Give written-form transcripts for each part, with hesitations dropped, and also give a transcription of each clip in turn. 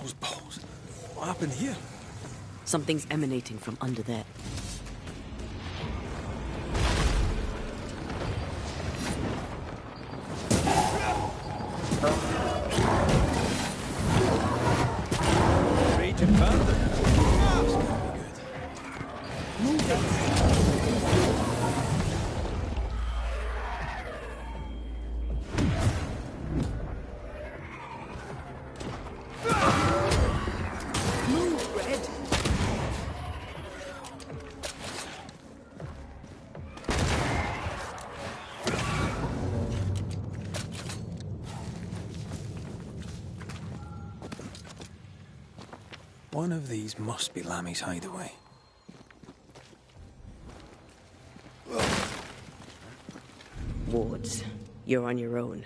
Those balls. What happened here? Something's emanating from under there. Raging bandit. That's gonna be good. Move it. One of these must be Lammy's hideaway. Wards, you're on your own.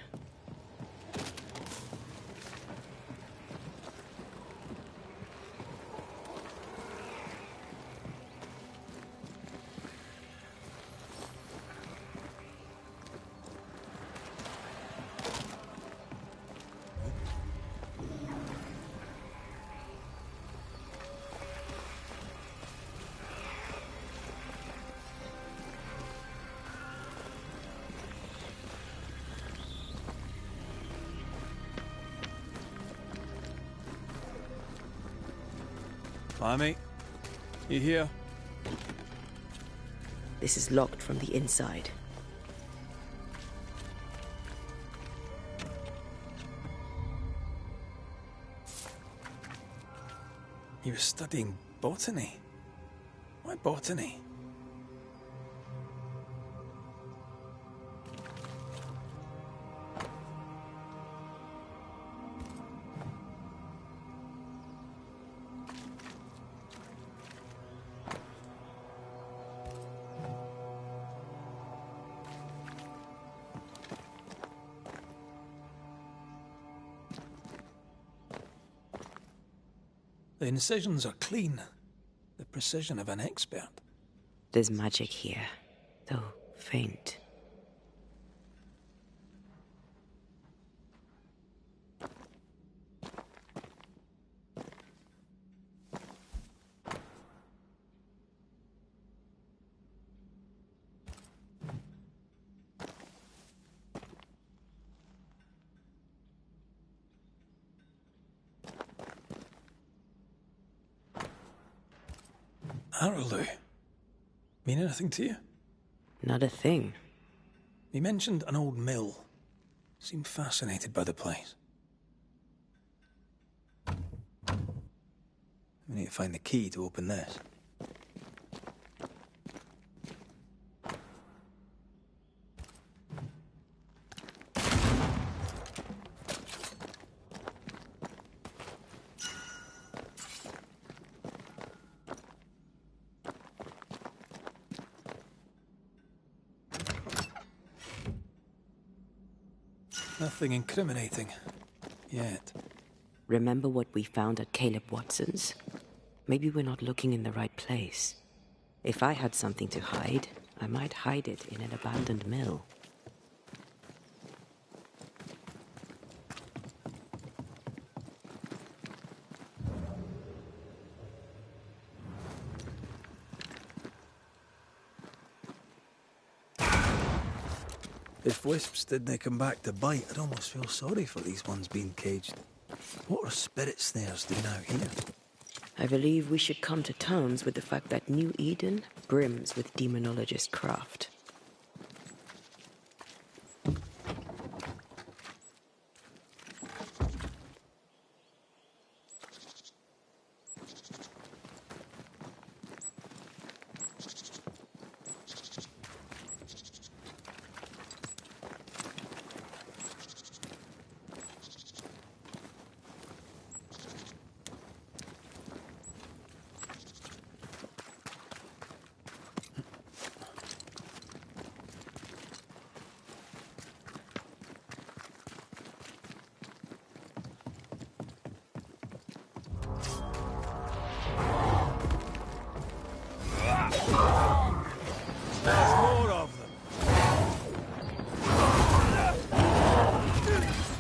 Lammy, you here? This is locked from the inside. He was studying botany. Why botany? The incisions are clean. The precision of an expert. There's magic here, though faint. Arrowloo. Mean anything to you? Not a thing. He mentioned an old mill. Seemed fascinated by the place. We need to find the key to open this. Nothing incriminating. Yet. Remember what we found at Caleb Watson's? Maybe we're not looking in the right place. If I had something to hide, I might hide it in an abandoned mill. If wisps didn't come back to bite, I'd almost feel sorry for these ones being caged. What are spirit snares doing out here? I believe we should come to terms with the fact that New Eden brims with demonologist craft.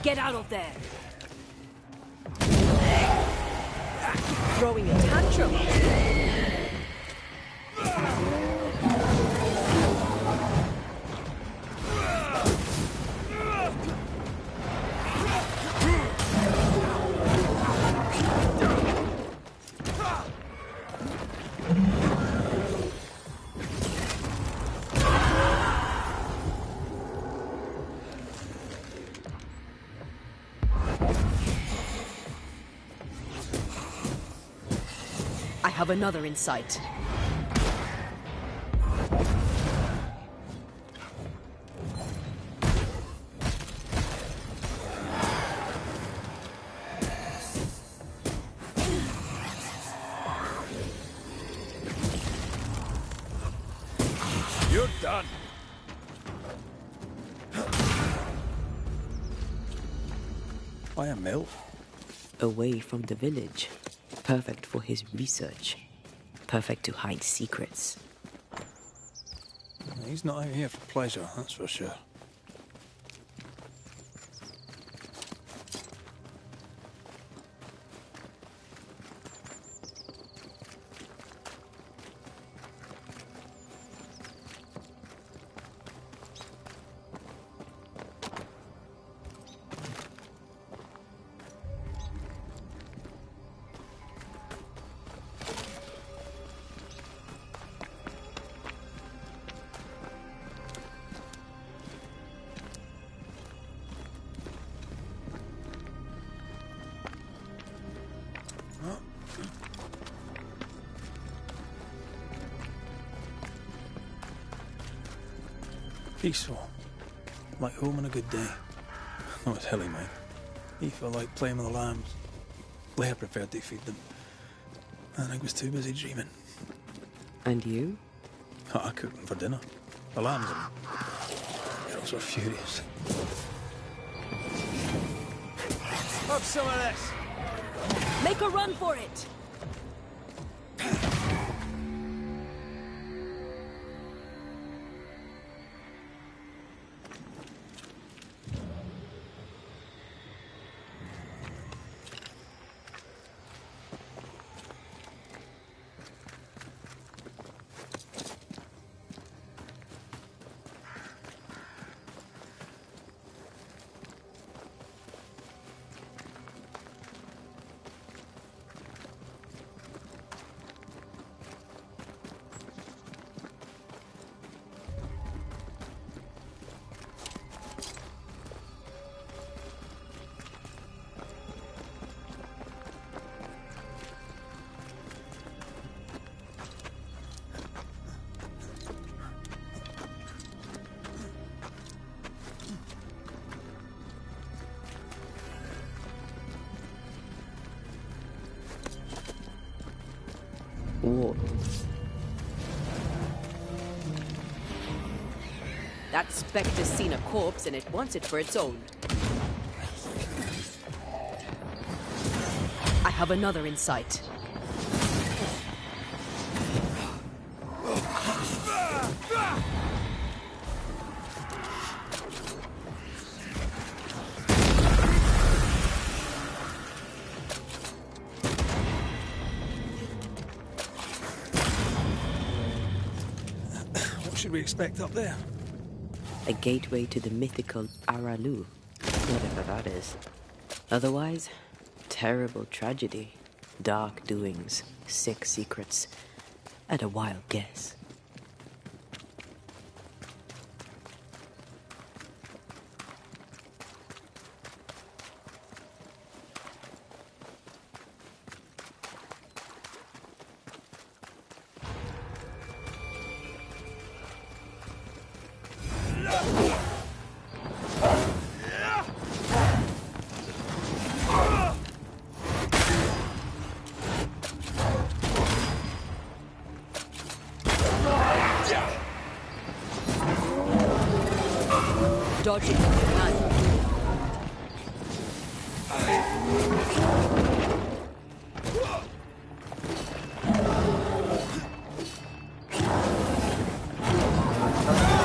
Get out of there! throwing a tantrum. I have another in sight. You're done. Why a mill? Away from the village. Perfect for his research. Perfect to hide secrets. He's not out here for pleasure, that's for sure. Peaceful. Like home on a good day. Oh, it's hilly, mate. He felt like playing with the lambs. Leia preferred to feed them. And I was too busy dreaming. And you? I cooked them for dinner. The lambs and girls were furious. Have some of this! Make a run for it! What? That spectre's seen a corpse and it wants it for its own. I have another in sight. What should we expect up there? A gateway to the mythical Aralu, whatever that is. Otherwise, terrible tragedy, dark doings, sick secrets, and a wild guess. Dodge it if you can.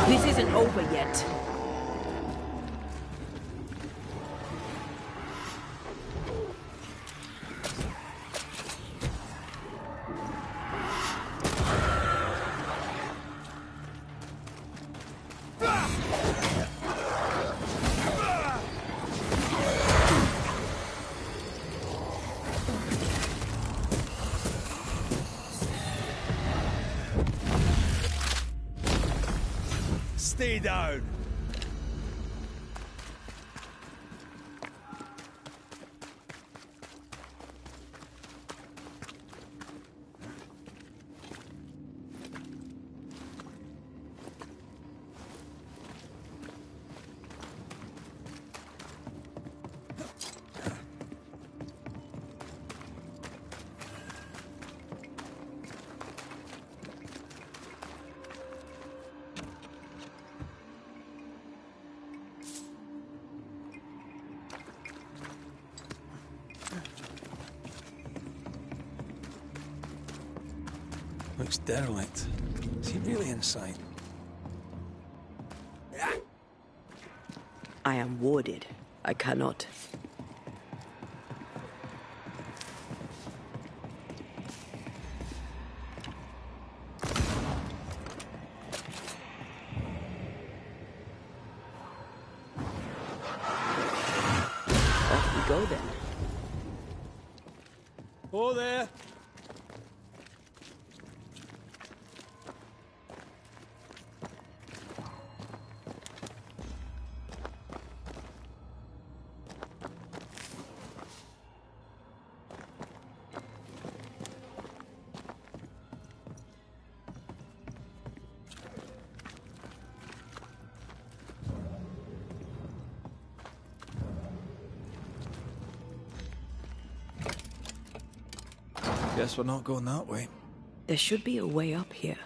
This isn't over yet. stay down. Looks derelict. Is he really inside? I am warded. I cannot. Off we go then. Oh there! Guess we're not going that way. There should be a way up here.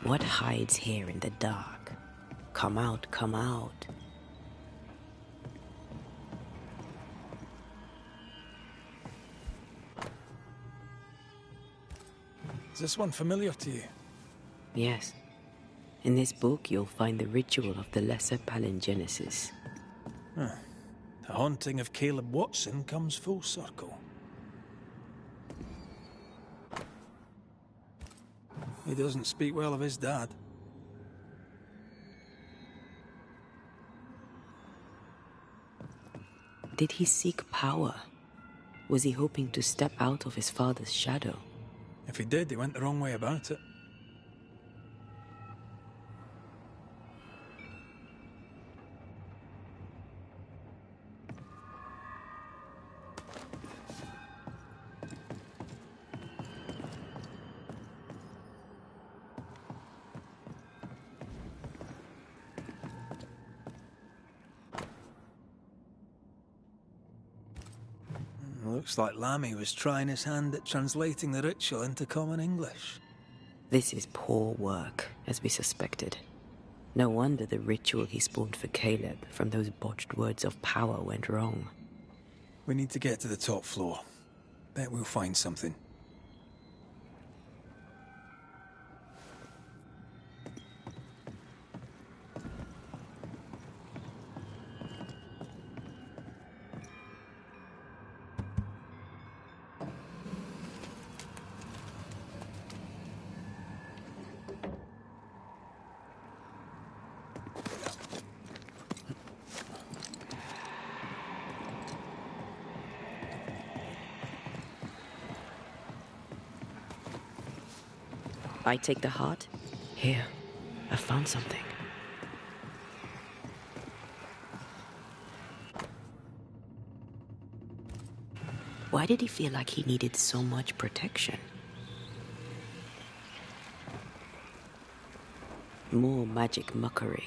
What hides here in the dark? Come out, come out. Is this one familiar to you? Yes. In this book, you'll find the ritual of the Lesser Palingenesis. Huh. The haunting of Caleb Watson comes full circle. He doesn't speak well of his dad. Did he seek power? Was he hoping to step out of his father's shadow? If he did, he went the wrong way about it. Looks like Lammy was trying his hand at translating the ritual into common English. This is poor work, as we suspected. No wonder the ritual he spawned for Caleb from those botched words of power went wrong. We need to get to the top floor. Bet we'll find something. I take the heart. Here, I found something. Why did he feel like he needed so much protection? More magic mockery.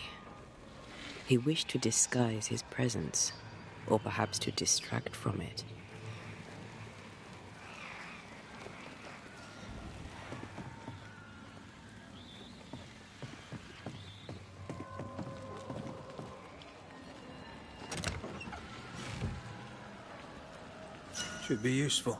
He wished to disguise his presence, or perhaps to distract from it. Should be useful.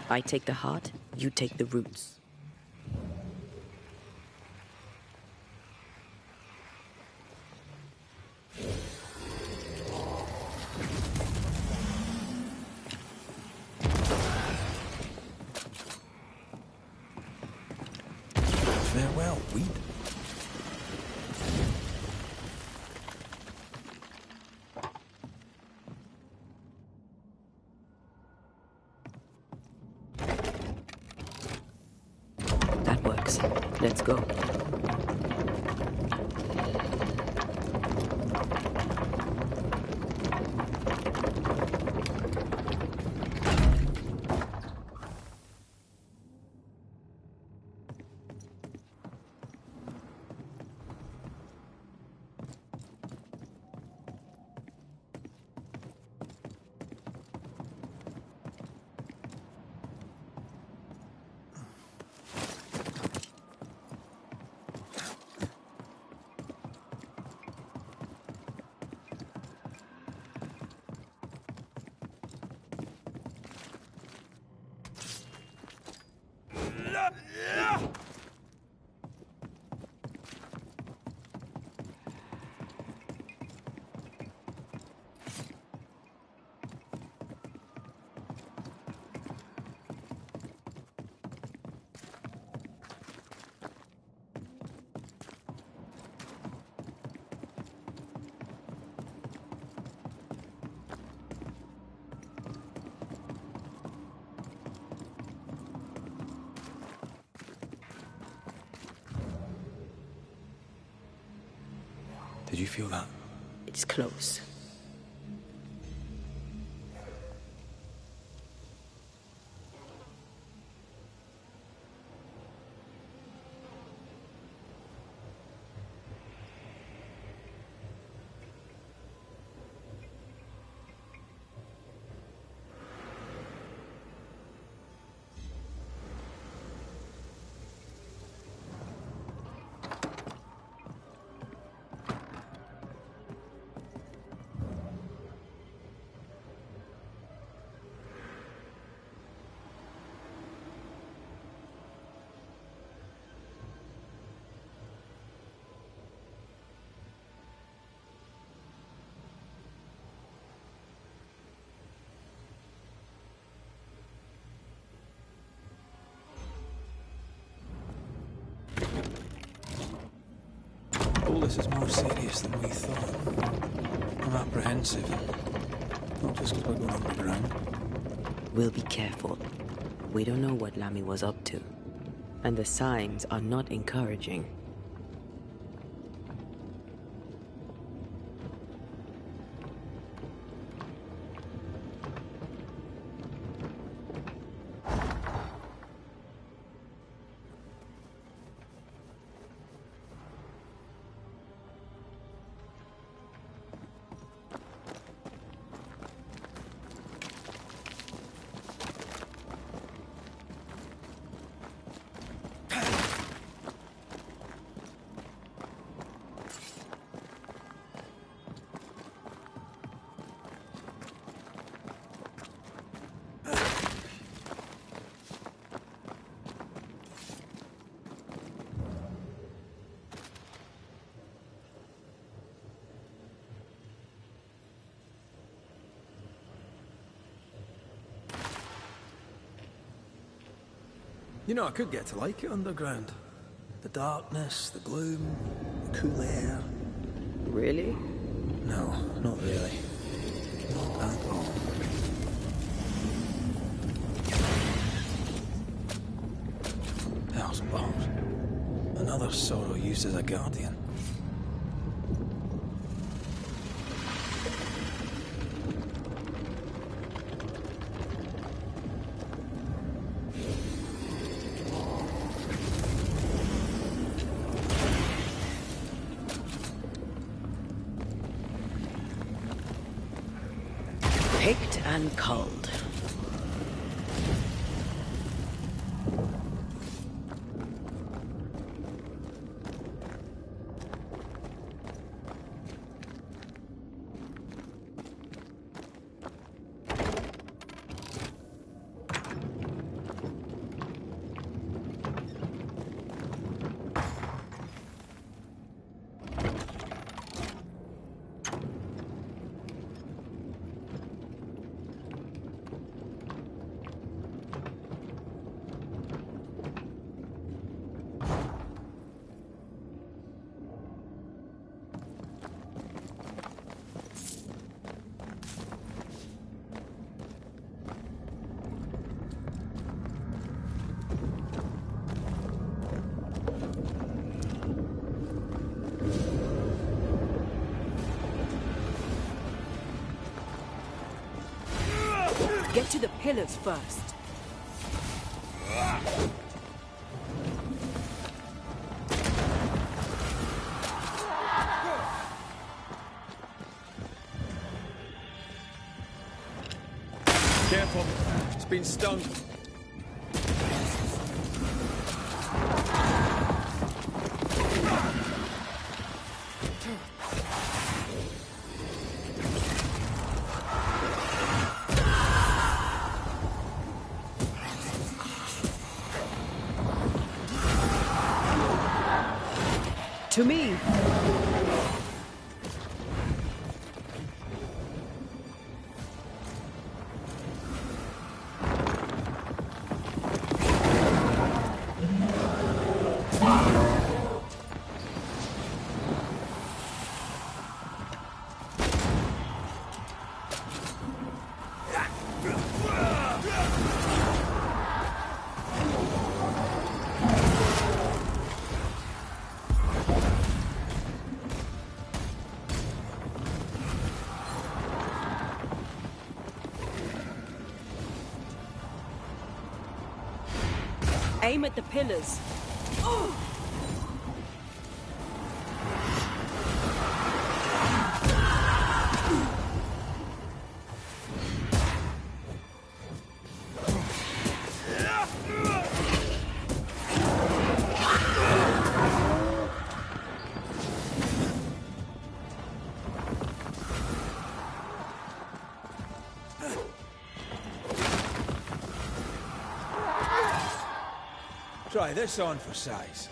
I take the heart, you take the roots. Farewell, weed. That works. Let's go. Did you feel that? It's close. told this is more serious than we thought. I'm apprehensive. Not just because we're going underground. We'll be careful. We don't know what Lammy was up to. And the signs are not encouraging. You know, I could get to like it underground. The darkness, the gloom, the cool air. Really? No, not really. Not at all. Hell's balls. Another sorrow used as a guardian. Picked and culled. Get to the pillars first. Careful. It's been stung. To me. Aim at the pillars. Try this on for size.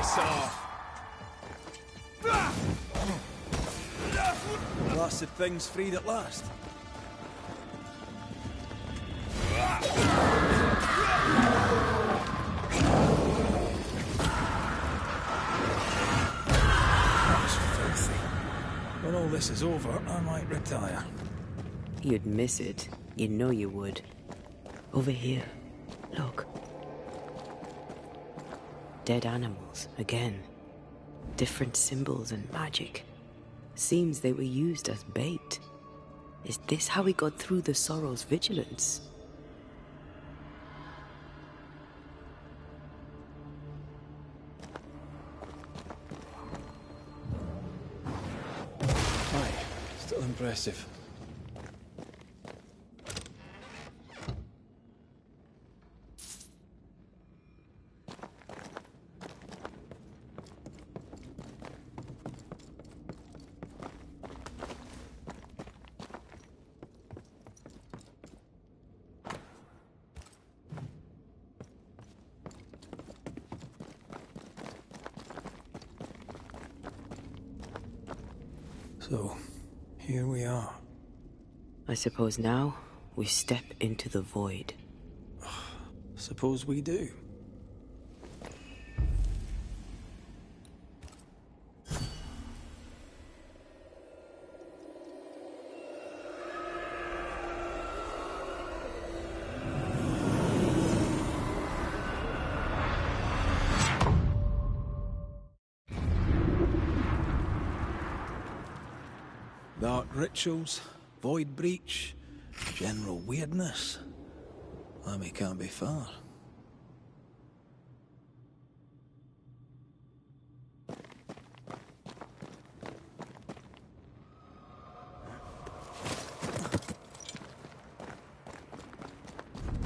Piss off! Blasted thing's freed at last. That's filthy. When all this is over, I might retire. You'd miss it. You know you would. Over here. Look. Dead animals, again. Different symbols and magic. Seems they were used as bait. Is this how we got through the Sorrow's vigilance? Aye, still impressive. So, here we are. I suppose now we step into the void. Suppose we do. Dark rituals, void breach, general weirdness. Lemmy can't be far.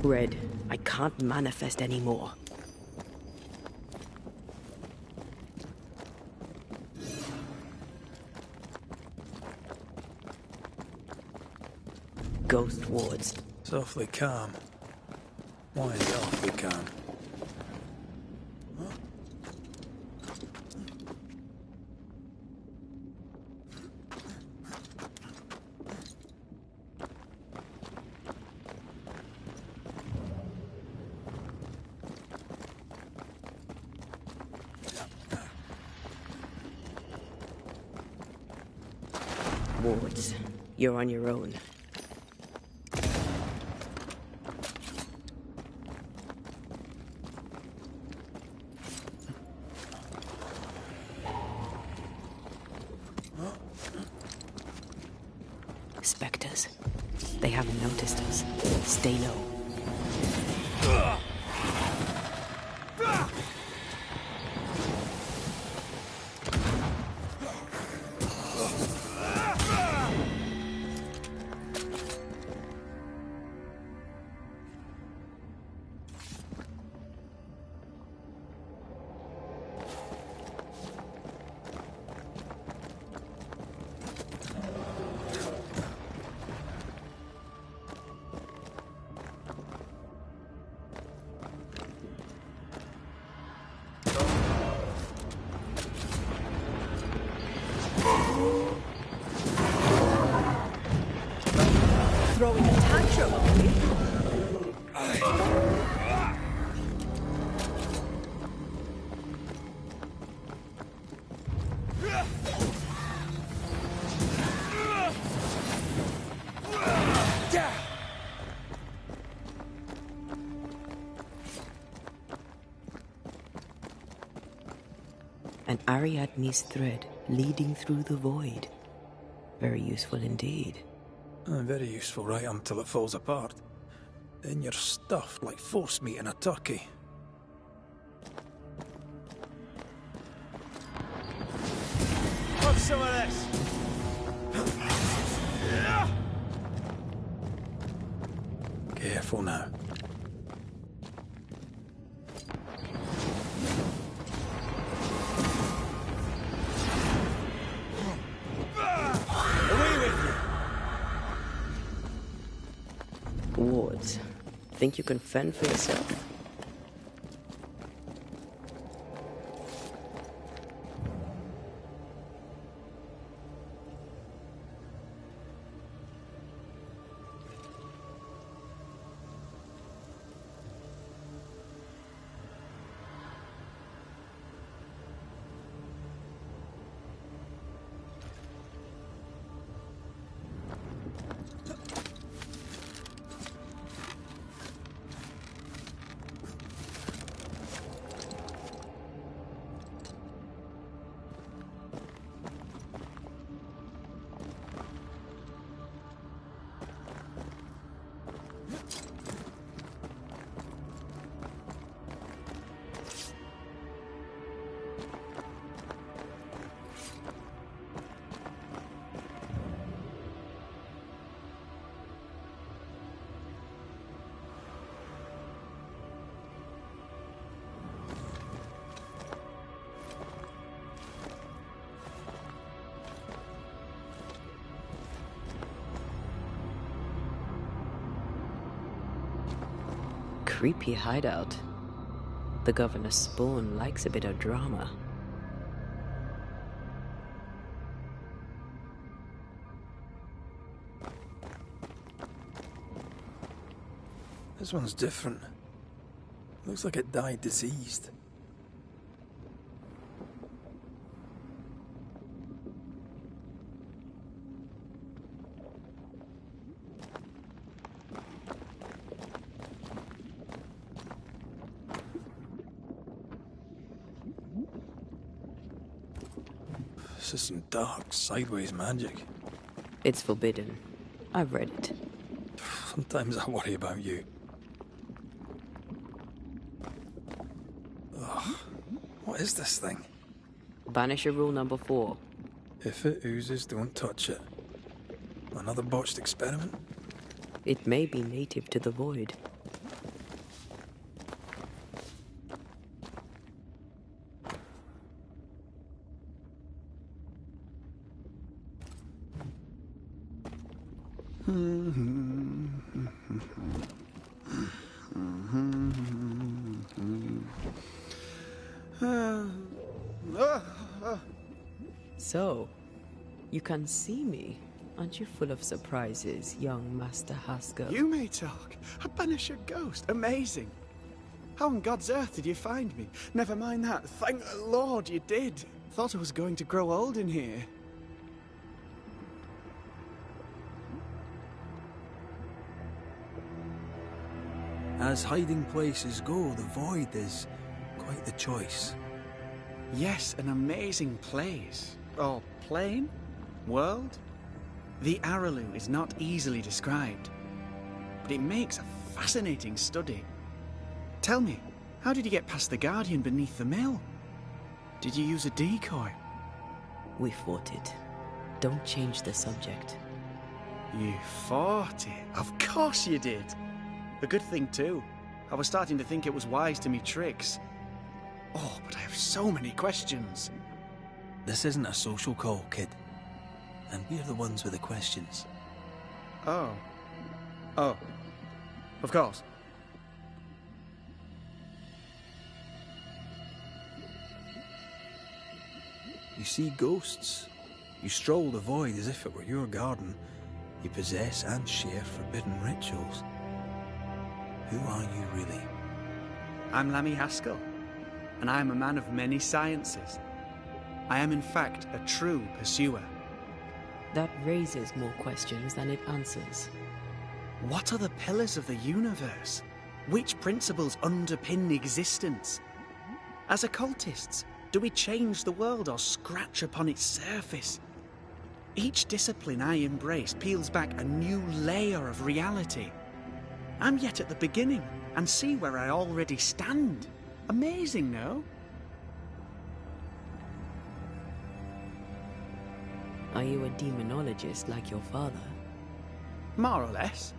Red, I can't manifest anymore. Ghost wards. Softly calm. Why is it awfully calm? Wards, you're on your own. Spectres. They haven't noticed us. Stay low. Throwing a tantrum, are we? An Ariadne's thread leading through the void. Very useful indeed. Very useful right until it falls apart. Then you're stuffed like force meat in a turkey. Have some of this! Careful now. Wards, think you can fend for yourself? creepy hideout. The governor's spawn likes a bit of drama. This one's different. Looks like it died diseased. This is some dark, sideways magic. It's forbidden. I've read it. Sometimes I worry about you. Ugh. What is this thing? Banisher rule number 4. If it oozes, don't touch it. Another botched experiment? It may be native to the void. So, you can see me. Aren't you full of surprises, young Master Haskell? You may talk. A Banisher ghost. Amazing. How on God's earth did you find me? Never mind that. Thank the Lord you did. Thought I was going to grow old in here. As hiding places go, the void is quite the choice. Yes, an amazing place. Or plane? World? The Araloo is not easily described, but it makes a fascinating study. Tell me, how did you get past the Guardian beneath the mill? Did you use a decoy? We fought it. Don't change the subject. You fought it? Of course you did. A good thing too. I was starting to think it was wise to me tricks. Oh, but I have so many questions. This isn't a social call, kid. And we're the ones with the questions. Oh. Oh. Of course. You see ghosts. You stroll the void as if it were your garden. You possess and share forbidden rituals. Who are you really? I'm Lammy Haskell, and I am a man of many sciences. I am in fact a true pursuer. That raises more questions than it answers. What are the pillars of the universe? Which principles underpin existence? As occultists, do we change the world or scratch upon its surface? Each discipline I embrace peels back a new layer of reality. I'm yet at the beginning, and see where I already stand. Amazing, no? Are you a demonologist like your father? More or less.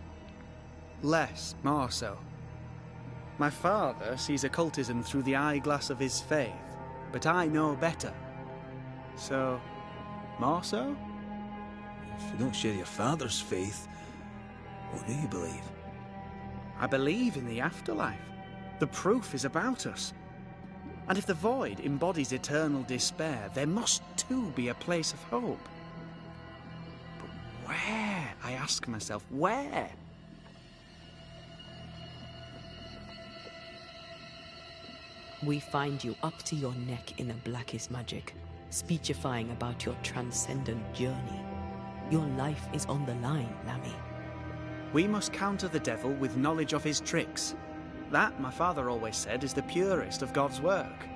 Less, more so. My father sees occultism through the eyeglass of his faith, but I know better. So, more so? If you don't share your father's faith, what do you believe? I believe in the afterlife. The proof is about us. And if the void embodies eternal despair, there must too be a place of hope. But where? I ask myself, where? We find you up to your neck in the blackest magic, speechifying about your transcendent journey. Your life is on the line, Lammy. We must counter the devil with knowledge of his tricks. That, my father always said, is the purest of God's work.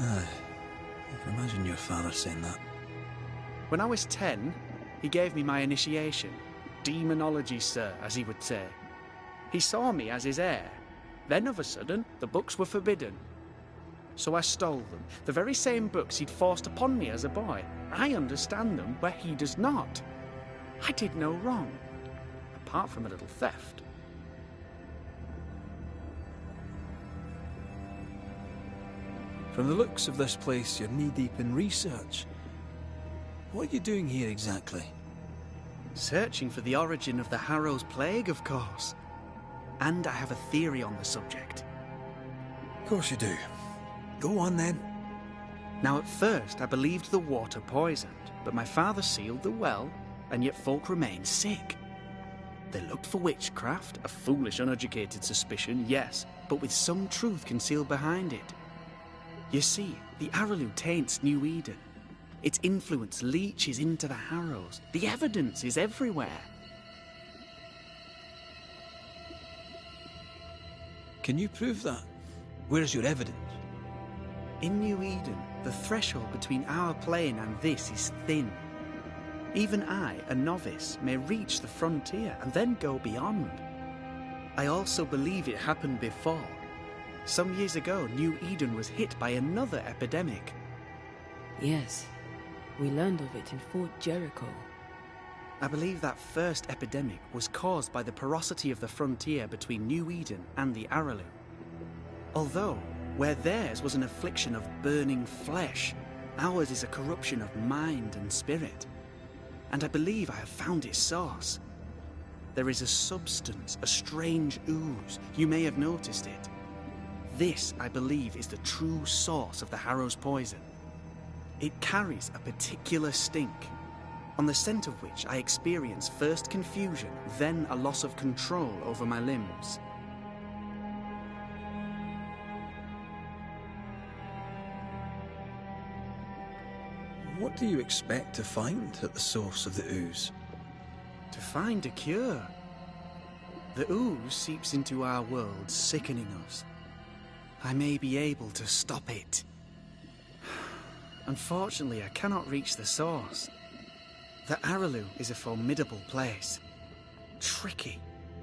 Aye. I can imagine your father saying that. When I was 10, he gave me my initiation. Demonology, sir, as he would say. He saw me as his heir. Then, of a sudden, the books were forbidden. So I stole them. The very same books he'd forced upon me as a boy. I understand them where he does not. I did no wrong. Apart from a little theft. From the looks of this place, you're knee-deep in research. What are you doing here exactly? Searching for the origin of the Harrow's plague, of course. and I have a theory on the subject. Of course you do. Go on then. Now, at first, I believed the water poisoned, but my father sealed the well, and yet folk remained sick. They looked for witchcraft, a foolish, uneducated suspicion, yes, but with some truth concealed behind it. You see, the Araloo taints New Eden. Its influence leaches into the Harrows. The evidence is everywhere. Can you prove that? Where's your evidence? In New Eden, the threshold between our plane and this is thin. Even I, a novice, may reach the frontier and then go beyond. I also believe it happened before. Some years ago, New Eden was hit by another epidemic. Yes, we learned of it in Fort Jericho. I believe that first epidemic was caused by the porosity of the frontier between New Eden and the Araloo. Although, where theirs was an affliction of burning flesh, ours is a corruption of mind and spirit. And I believe I have found its source. There is a substance, a strange ooze. You may have noticed it. This, I believe, is the true source of the Harrow's poison. It carries a particular stink, on the scent of which I experience first confusion, then a loss of control over my limbs. What do you expect to find at the source of the ooze? To find a cure. The ooze seeps into our world, sickening us. I may be able to stop it. Unfortunately, I cannot reach the source. The Araloo is a formidable place. Tricky.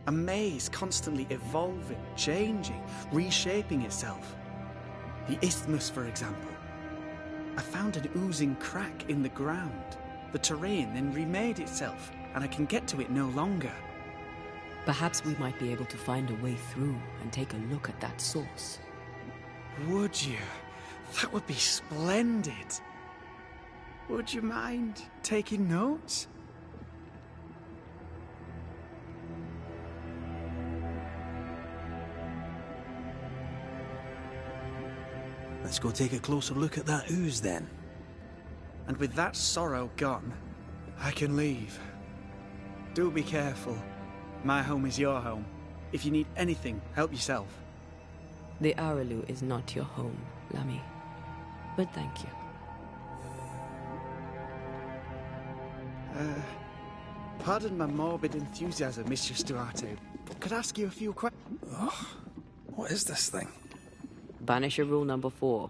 A maze constantly evolving, changing, reshaping itself. The isthmus, for example. I found an oozing crack in the ground. The terrain then remade itself, and I can get to it no longer. Perhaps we might be able to find a way through and take a look at that source. Would you? That would be splendid. Would you mind taking notes? Let's go take a closer look at that ooze then. And with that sorrow gone, I can leave. Do be careful. My home is your home. If you need anything, help yourself. The Araloo is not your home, Lammy. But thank you. Pardon my morbid enthusiasm, Mistress Duarte. Could I ask you a few questions? Ugh, what is this thing? Banisher rule number 4.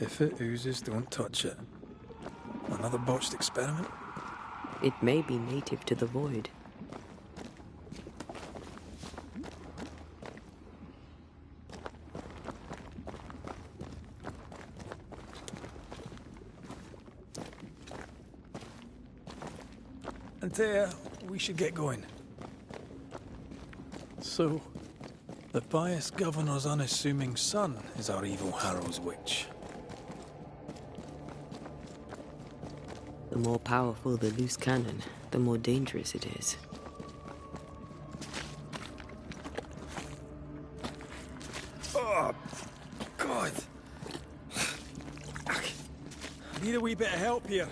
If it oozes, don't touch it. Another botched experiment? It may be native to the void. Antea, we should get going. So, the pious governor's unassuming son is our evil Harrow's witch. The more powerful the loose cannon, the more dangerous it is. Oh, God. I need a wee bit of help here.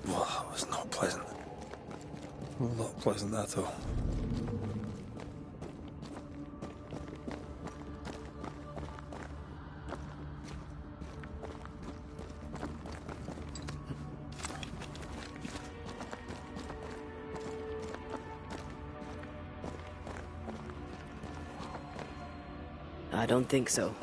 Well, that was not pleasant. Well, not pleasant at all. I don't think so.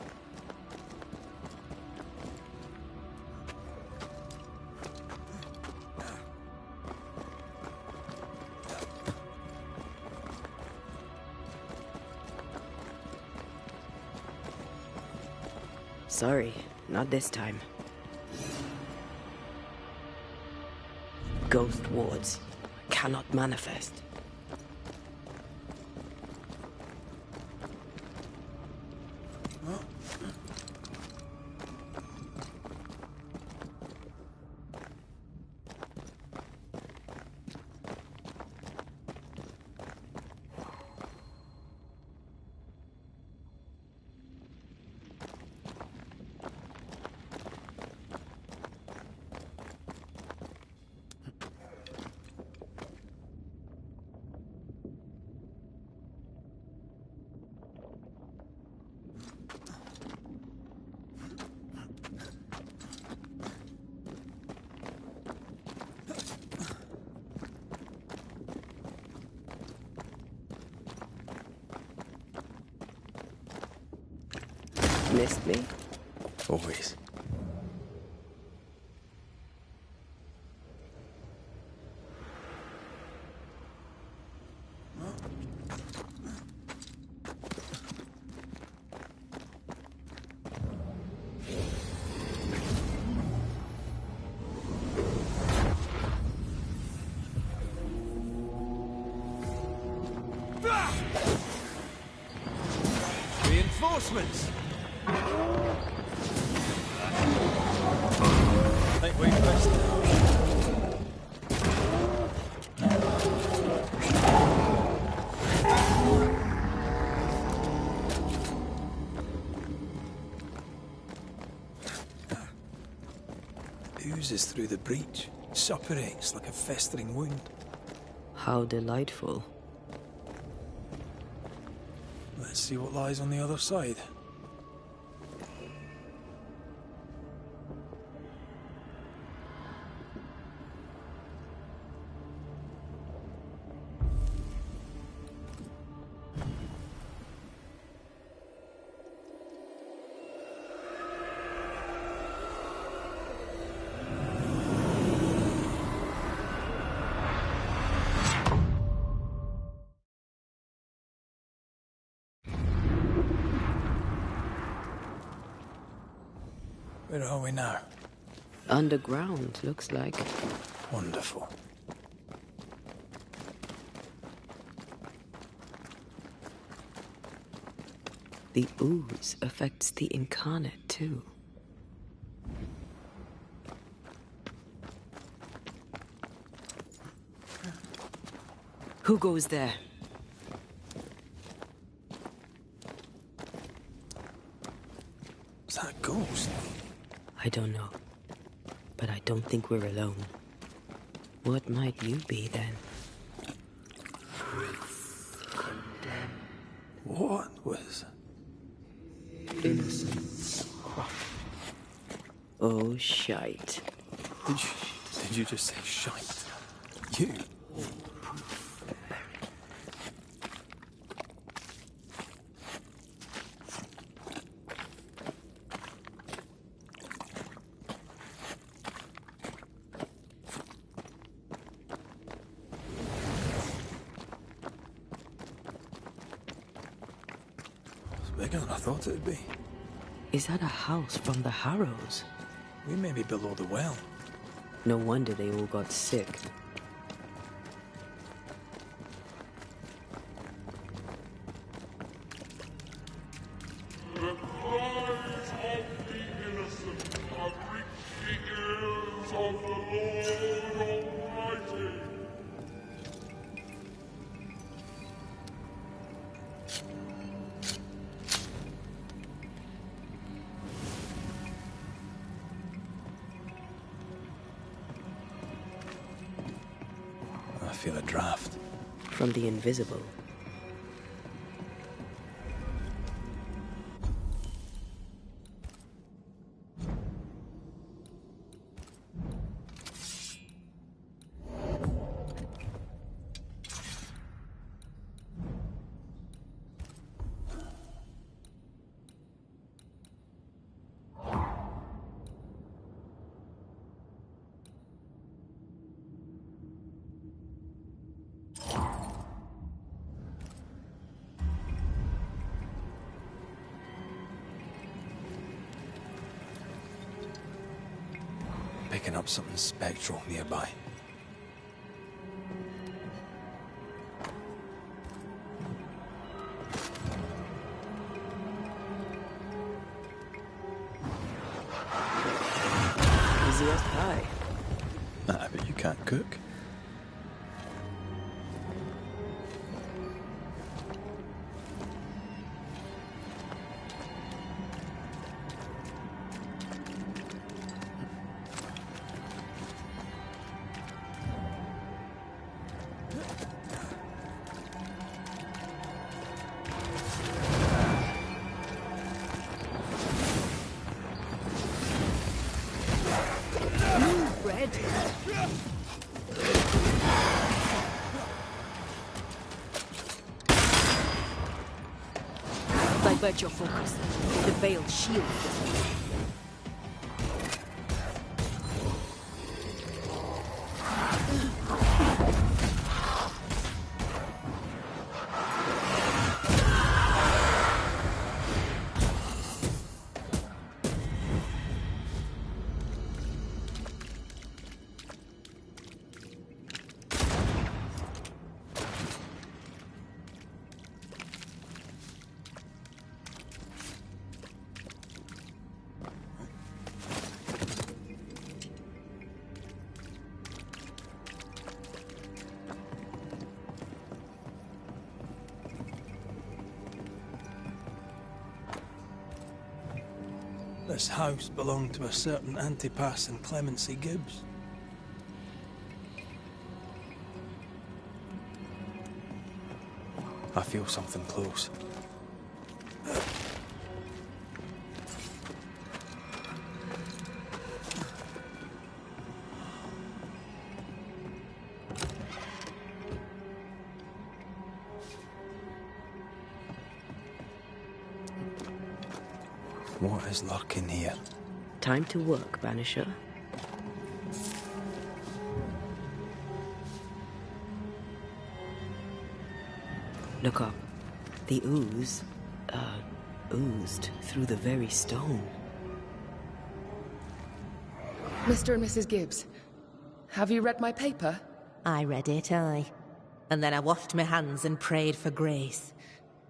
Sorry, not this time. Ghost wards cannot manifest. Missed me? Always. Reinforcements! Think we missed it. Oozes through the breach, suppurates like a festering wound. How delightful. Let's see what lies on the other side. Where are we now? Underground, looks like. Wonderful. The ooze affects the incarnate, too. Who goes there? Is that a ghost? I don't know. But I don't think we're alone. What might you be, then? What was... Innocence. Oh, shite. Did you just say shite? You? It's bigger than I thought it'd be. Is that a house from the Harrows? We may be below the well. No wonder they all got sick. The cries of the innocent have reached the ears of the Lord Almighty. I feel a draft. From the invisible. Picking up something spectral nearby. Easiest pie. Ah, but you can't cook. Bread. Divert your focus. The veiled shield this. This house belonged to a certain Antipas and Clemency Gibbs. I feel something close. What is lurking here? Time to work, Banisher. Look up. The ooze, oozed through the very stone. Mr. and Mrs. Gibbs, have you read my paper? I read it, aye. And then I washed my hands and prayed for grace.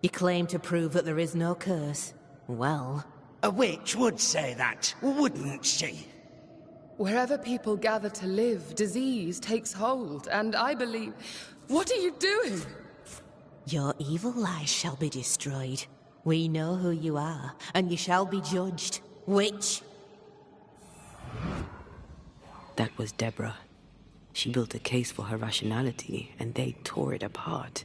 You claim to prove that there is no curse. Well... A witch would say that, wouldn't she? Wherever people gather to live, disease takes hold, and I believe... What are you doing? Your evil lies shall be destroyed. We know who you are, and you shall be judged. Witch! That was Deborah. She built a case for her rationality, and they tore it apart.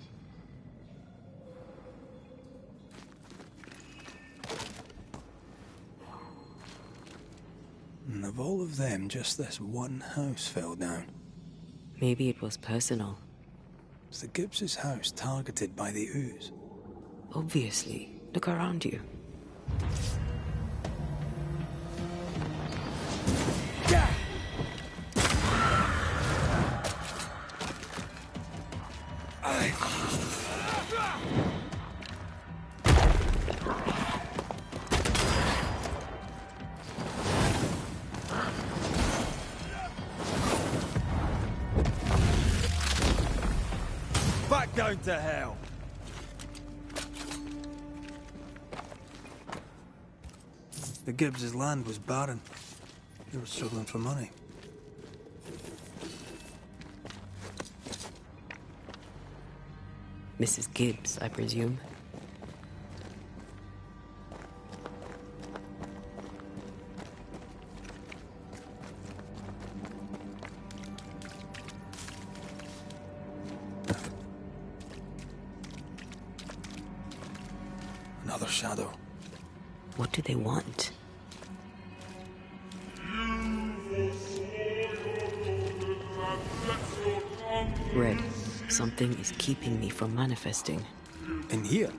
And of all of them, just this one house fell down. Maybe it was personal. Was the Gibbs' house targeted by the ooze? Obviously. Look around you. Back down to hell. The Gibbs' land was barren. They were struggling for money. Mrs. Gibbs, I presume. Another shadow. What do they want? Red, something is keeping me from manifesting. In here?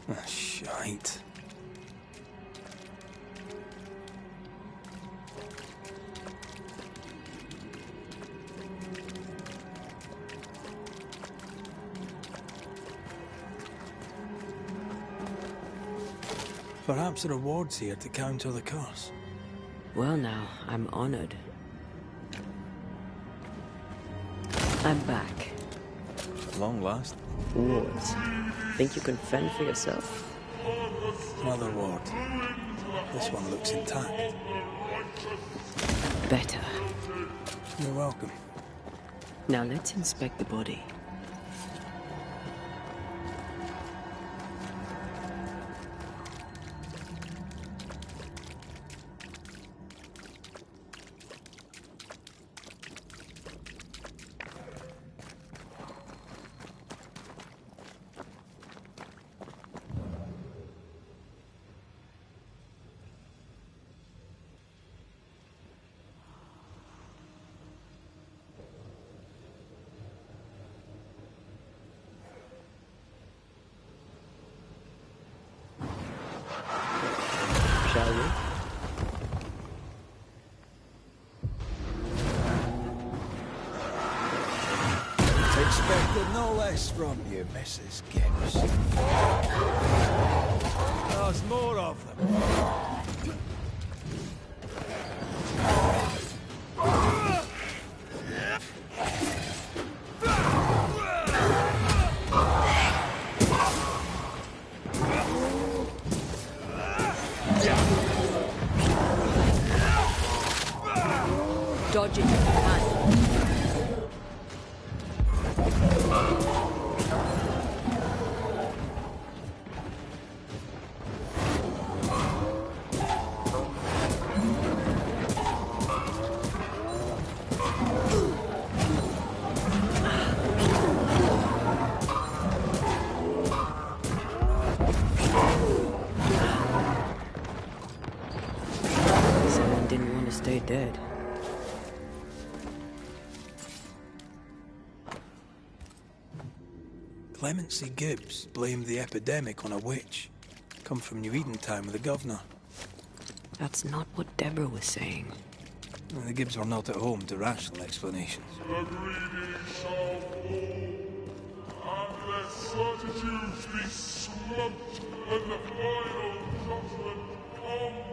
Ah, shite. Perhaps a reward's here to counter the curse. Well now, I'm honored. I'm back. Long last. Wards. Think you can fend for yourself? Another ward. This one looks intact. Better. You're welcome. Now let's inspect the body. expected no less from you, Mrs. Gibbs. There's more of them. Dodge it if you can. Someone didn't want to stay dead. Clemency Gibbs blamed the epidemic on a witch. Come from New Eden time with the governor. That's not what Deborah was saying. And the Gibbs are not at home to rational explanations. The greedy shall fall, and their certitudes be swamped when the final judgment comes.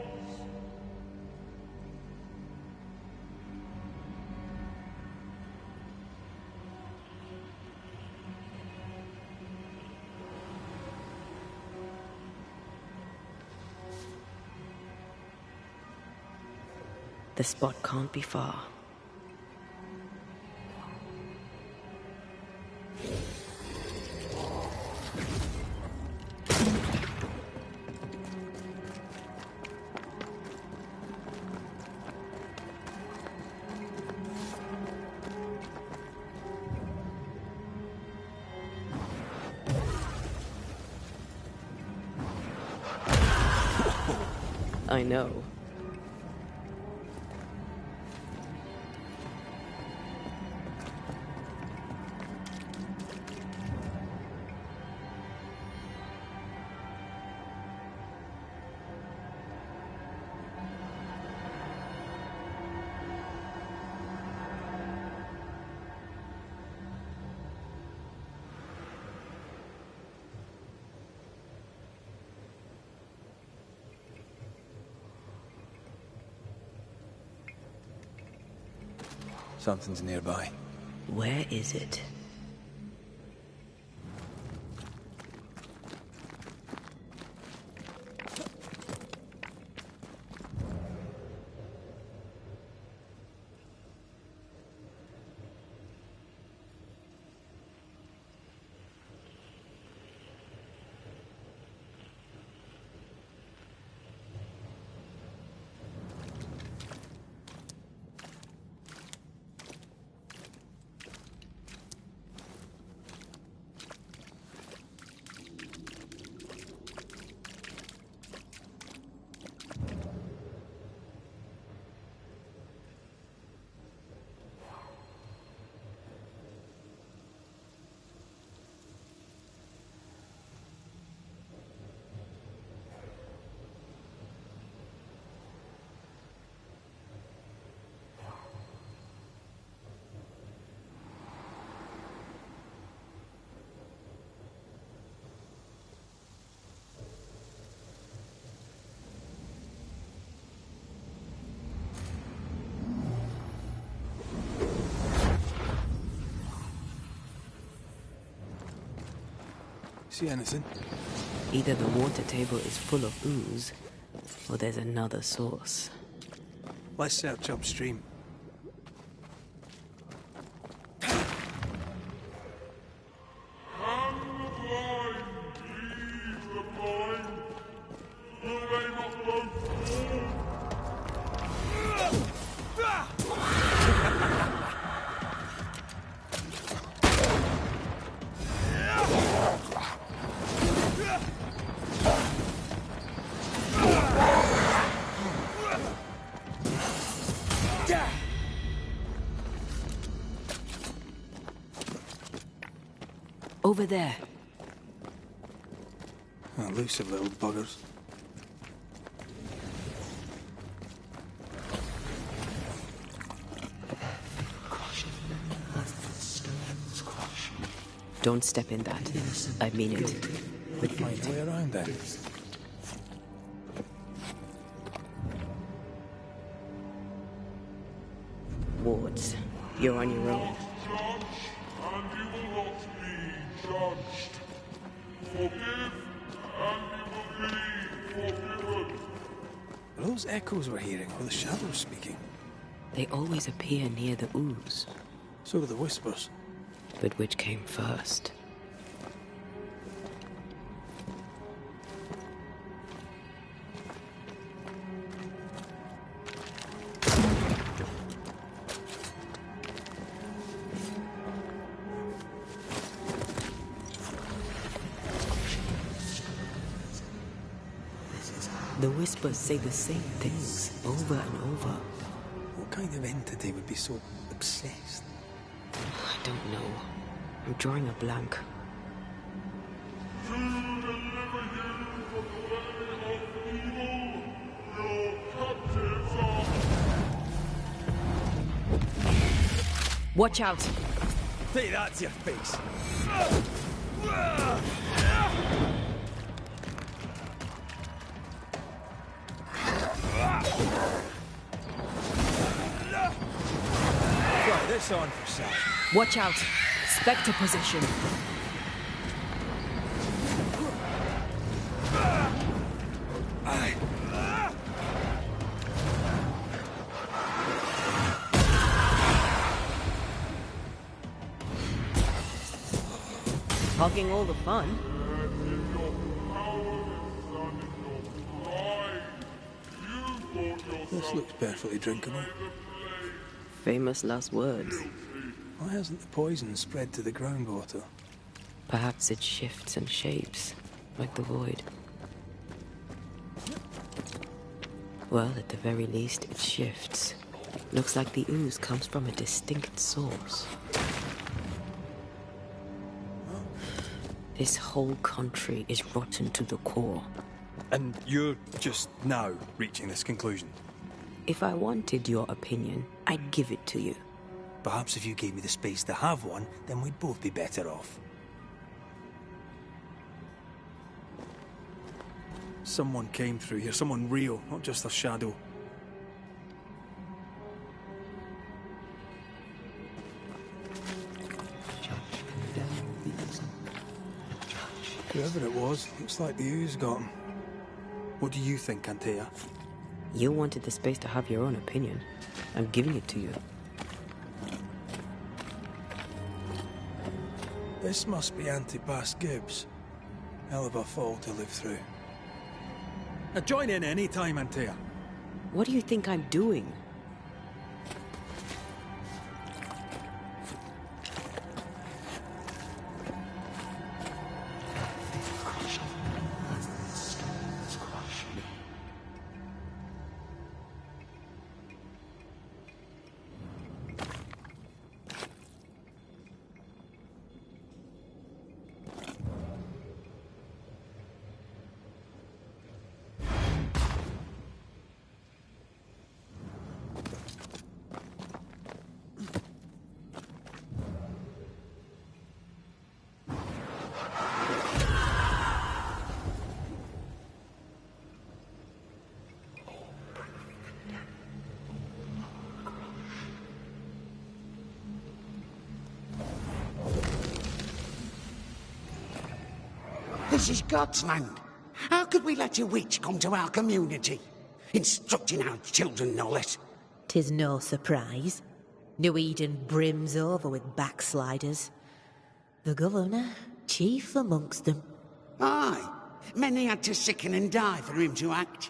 The spot can't be far. I know. Something's nearby. Where is it? See anything? Either the water table is full of ooze, or there's another source. Let's search upstream. Over there. Elusive little buggers. Crush as the stones crush. Don't step in that. I mean it. We'll find a way around then. Wards, you're on your own. Judge, and you will not be judged. Forgive, and you will be forgiven. Are those echoes we're hearing, or the shadows speaking? They always appear near the ooze. So do the whispers. But which came first? The whispers say the same things over and over. What kind of entity would be so obsessed? I don't know. I'm drawing a blank. To deliver you from the way of evil, your captives are... Watch out! Take that to your face. Try this on for size. Watch out! Spectre position. Hogging all the fun. This looks perfectly drinkable. Famous last words. Why hasn't the poison spread to the groundwater? Perhaps it shifts and shapes, like the void. Well, at the very least, it shifts. Looks like the ooze comes from a distinct source. This whole country is rotten to the core. And you're just now reaching this conclusion? If I wanted your opinion, I'd give it to you. Perhaps if you gave me the space to have one, then we'd both be better off. Someone came through here, someone real, not just a shadow. Whoever it was, looks like the ooze got him. What do you think, Antea? You wanted the space to have your own opinion. I'm giving it to you. This must be Antipas Gibbs. Hell of a fall to live through. Now join in any time, Antea. What do you think I'm doing? This is God's land. How could we let a witch come to our community? Instructing our children, no less. 'Tis no surprise. New Eden brims over with backsliders. The governor, chief amongst them. Aye, many had to sicken and die for him to act.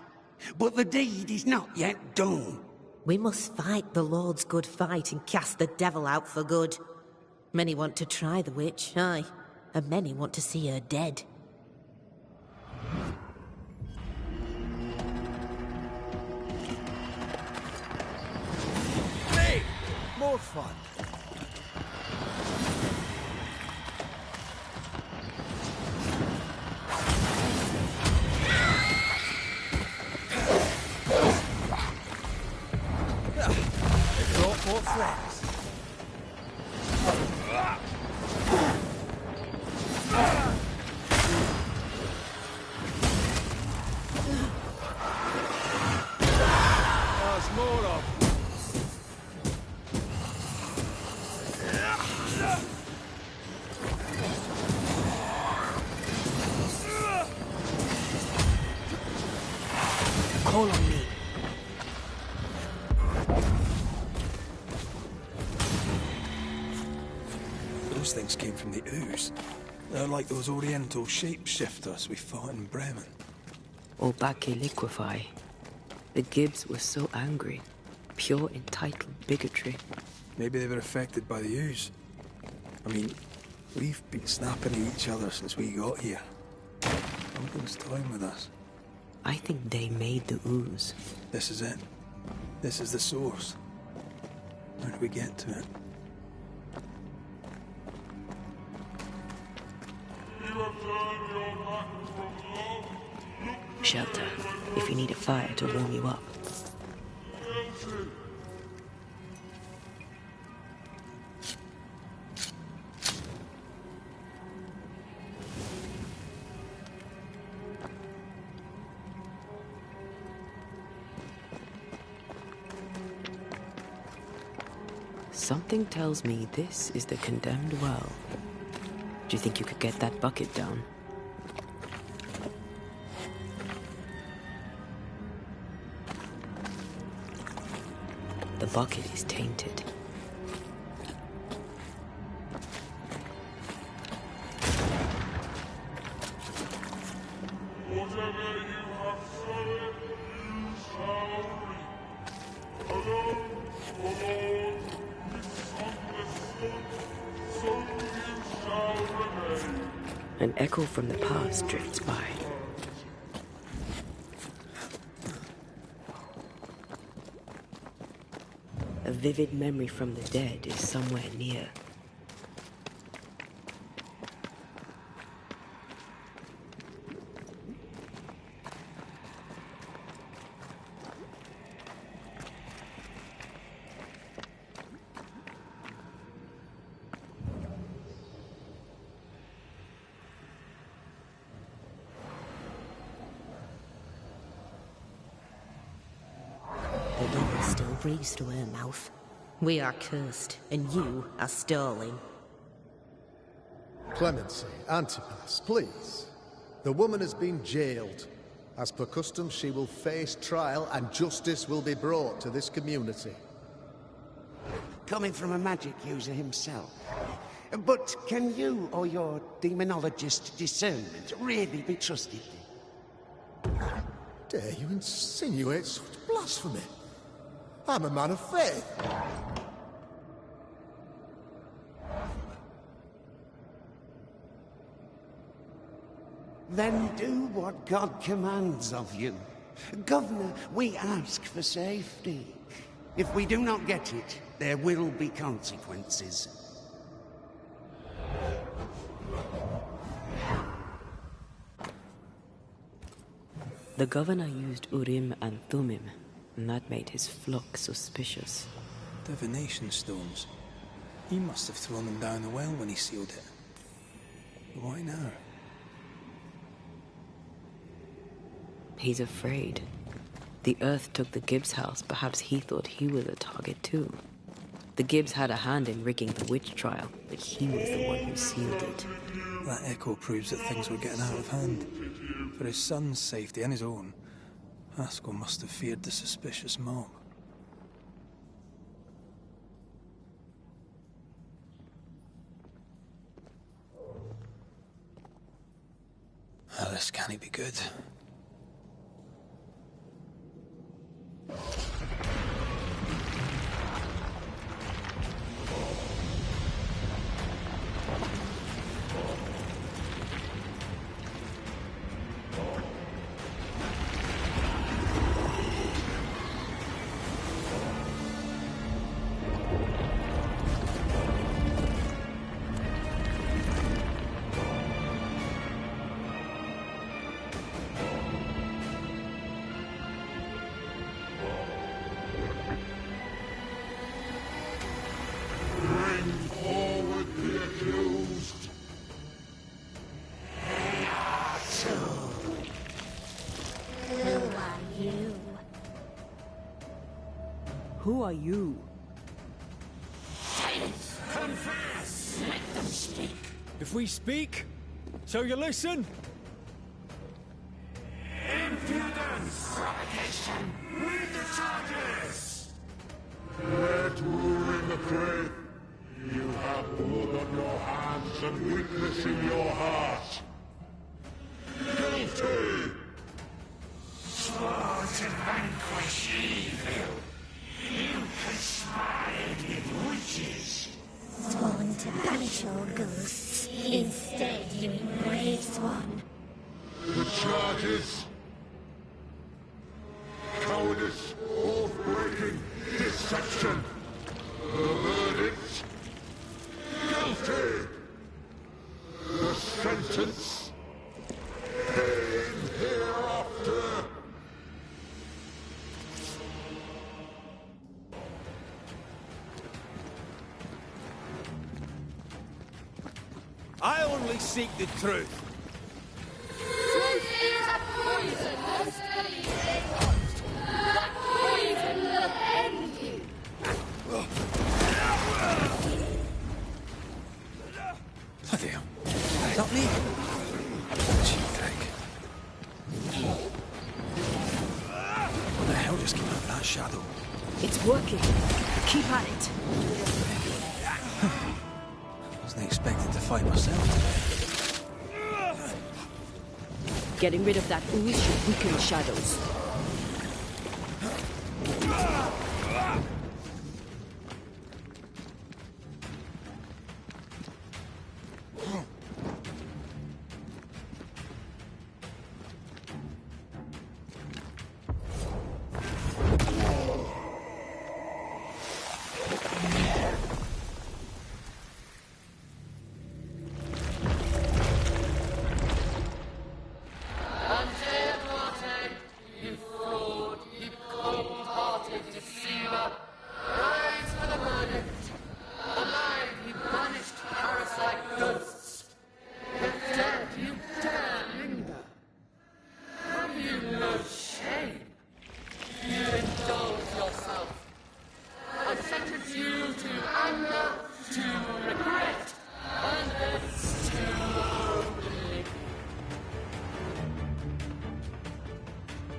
But the deed is not yet done. We must fight the Lord's good fight and cast the devil out for good. Many want to try the witch, aye, and many want to see her dead. Hey! More fun. They brought more friends. call on me. Those things came from the ooze. They're like those oriental shapeshifters we fought in Bremen. Or Bacche liquefy. The Gibbs were so angry. Pure entitled bigotry. Maybe they were affected by the ooze. I mean, we've been snapping at each other since we got here. Something's toying with us. I think they made the ooze. This is it. This is the source. How do we get to it? Shelter, if you need a fire to warm you up. Something tells me this is the condemned well. Do you think you could get that bucket down? The bucket is tainted. Whatever you have sown, you shall reap. Alone, forlorn, misunderstood, so you shall remain. An echo from the past drifts by. A vivid memory from the dead is somewhere near. The devil still breathes through her mouth. We are cursed, and you are stolen. Clemency, Antipas, please. The woman has been jailed. As per custom, she will face trial and justice will be brought to this community. Coming from a magic user himself. But can you or your demonologist discernment really be trusted? Dare you insinuate such blasphemy? I'm a man of faith. Then do what God commands of you. Governor, we ask for safety. If we do not get it, there will be consequences. The governor used Urim and Thummim, and that made his flock suspicious. Divination stones. He must have thrown them down the well when he sealed it. Why now? He's afraid. The Earth took the Gibbs house. Perhaps he thought he was a target too. The Gibbs had a hand in rigging the witch trial, but he was the one who sealed it. That echo proves that things were getting out of hand. For his son's safety and his own, Haskell must have feared the suspicious mob. Ah, this can't be good. Who are you? Confess! Let them speak. If we speak, so you listen? Impudent! provocation with the charges! Let rule in the faith. You have blood on your hands and weakness in your heart. Guilty! Sworn to vanquish evil. You conspired with witches. Sworn to banish all ghosts. Instead, you embrace one. The charges. Cowardice, oath-breaking, deception. The verdict. Guilty. The sentence. Pain hereafter. I only seek the truth. Truth is a poison most believers. That poison will end you. Bloody hell. Is that me? Cheap drink. What the hell just came out of that shadow? It's working. Keep at it. Wasn't expecting to fight myself today. Getting rid of that ooze should weaken the shadows.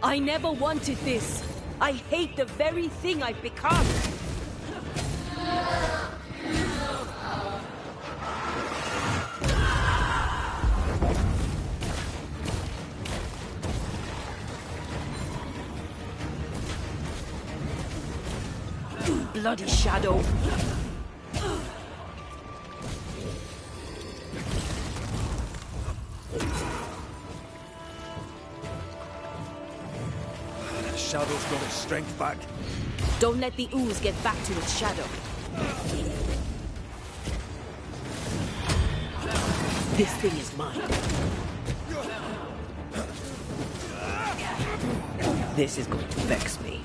I never wanted this. I hate the very thing I've become. Bloody shadow. Shadow's got its strength back. Don't let the ooze get back to its shadow. This thing is mine. This is going to vex me.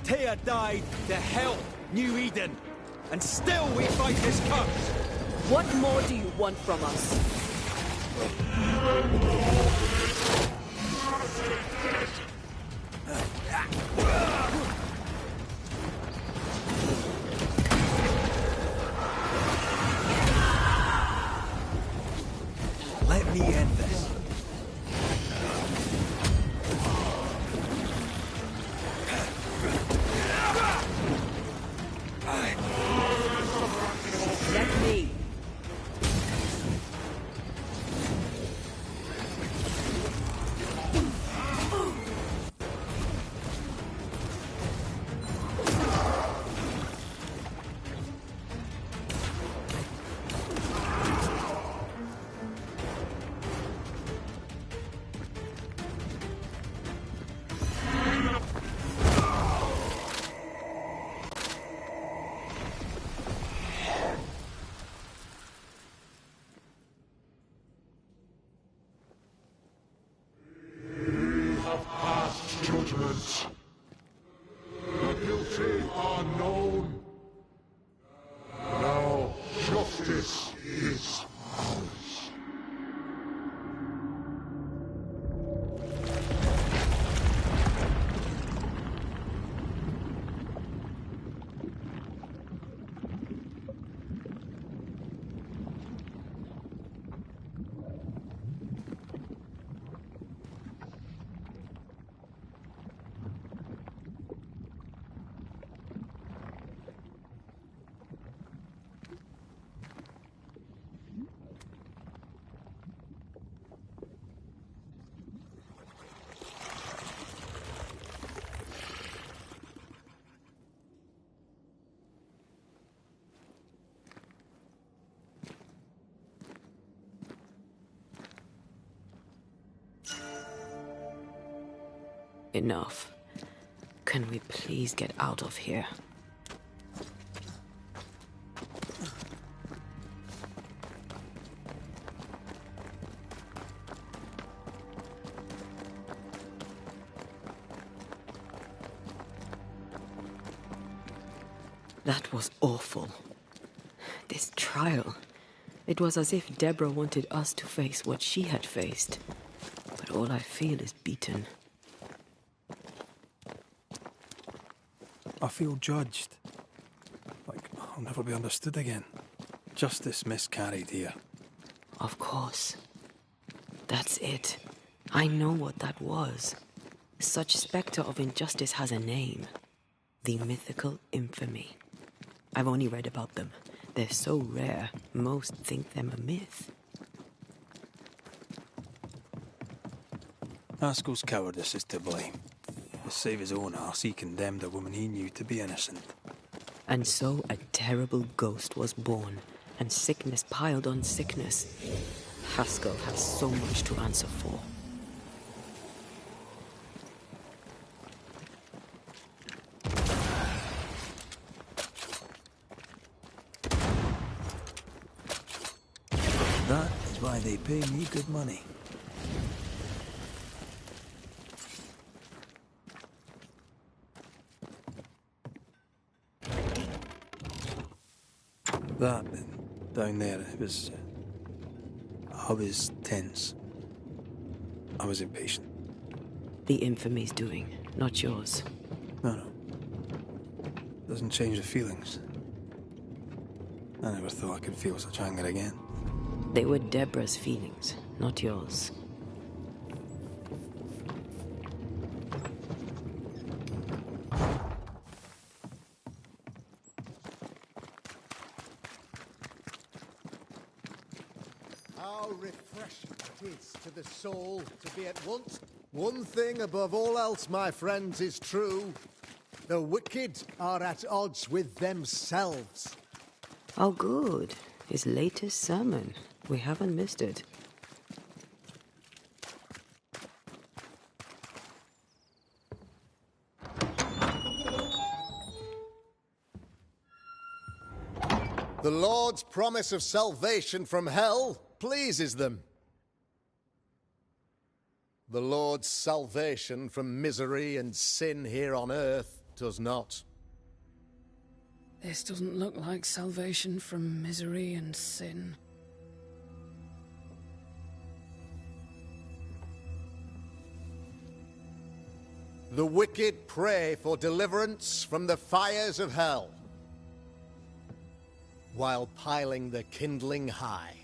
Thea died, the hell, New Eden. And still we fight this curse. What more do you want from us? Let me end this. Let me. Enough. Can we please get out of here? That was awful. This trial. It was as if Deborah wanted us to face what she had faced. But all I feel is beaten. I feel judged. Like I'll never be understood again. Justice miscarried here. Of course. That's it. I know what that was. Such spectre of injustice has a name. The mythical infamy. I've only read about them. They're so rare, most think them a myth. Haskell's cowardice is to blame. To save his own arse, he condemned a woman he knew to be innocent. And so a terrible ghost was born, and sickness piled on sickness. Haskell has so much to answer for. That is why they pay me good money. That, down there, it was... I was tense. I was impatient. The infamy's doing, not yours. No. Doesn't change the feelings. I never thought I could feel such anger again. They were Deborah's feelings, not yours. How refreshing it is to the soul to be at once. One thing above all else, my friends, is true. The wicked are at odds with themselves. Oh, good. His latest sermon. We haven't missed it. The Lord's promise of salvation from hell pleases them. The Lord's salvation from misery and sin here on earth does not. This doesn't look like salvation from misery and sin. The wicked pray for deliverance from the fires of hell, while piling the kindling high.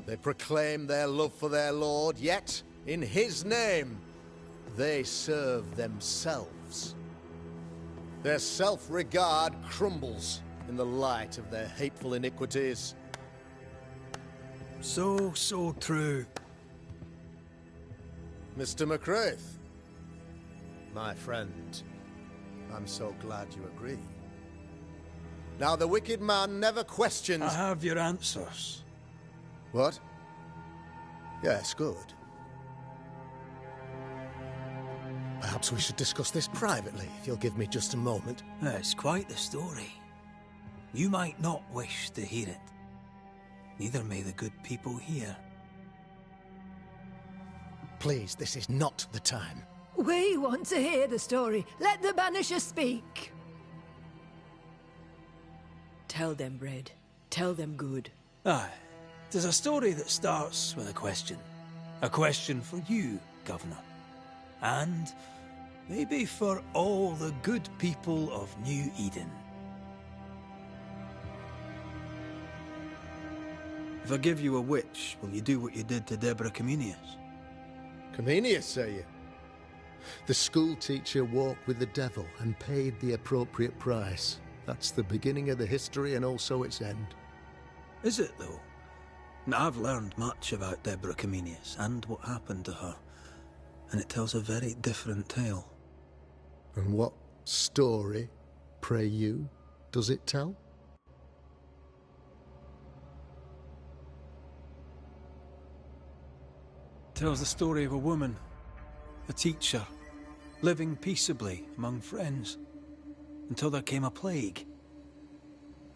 They proclaim their love for their Lord, yet, in his name, they serve themselves. Their self-regard crumbles in the light of their hateful iniquities. So true. Mr. McCraith, my friend, I'm so glad you agree. Now, the wicked man never questions... I have your answers. What? Yes, good. Perhaps we should discuss this privately, if you'll give me just a moment. It's quite the story. You might not wish to hear it. Neither may the good people here. Please, this is not the time. We want to hear the story. Let the Banisher speak. Tell them, Red. Tell them good. Aye. Tis a story that starts with a question. A question for you, Governor. And maybe for all the good people of New Eden. If I give you a witch, will you do what you did to Deborah Comenius? Comenius, say you? The school teacher walked with the devil and paid the appropriate price. That's the beginning of the history and also its end. Is it, though? I've learned much about Deborah Comenius and what happened to her, and it tells a very different tale. And what story, pray you, does it tell? It tells the story of a woman a teacher, living peaceably among friends, until there came a plague.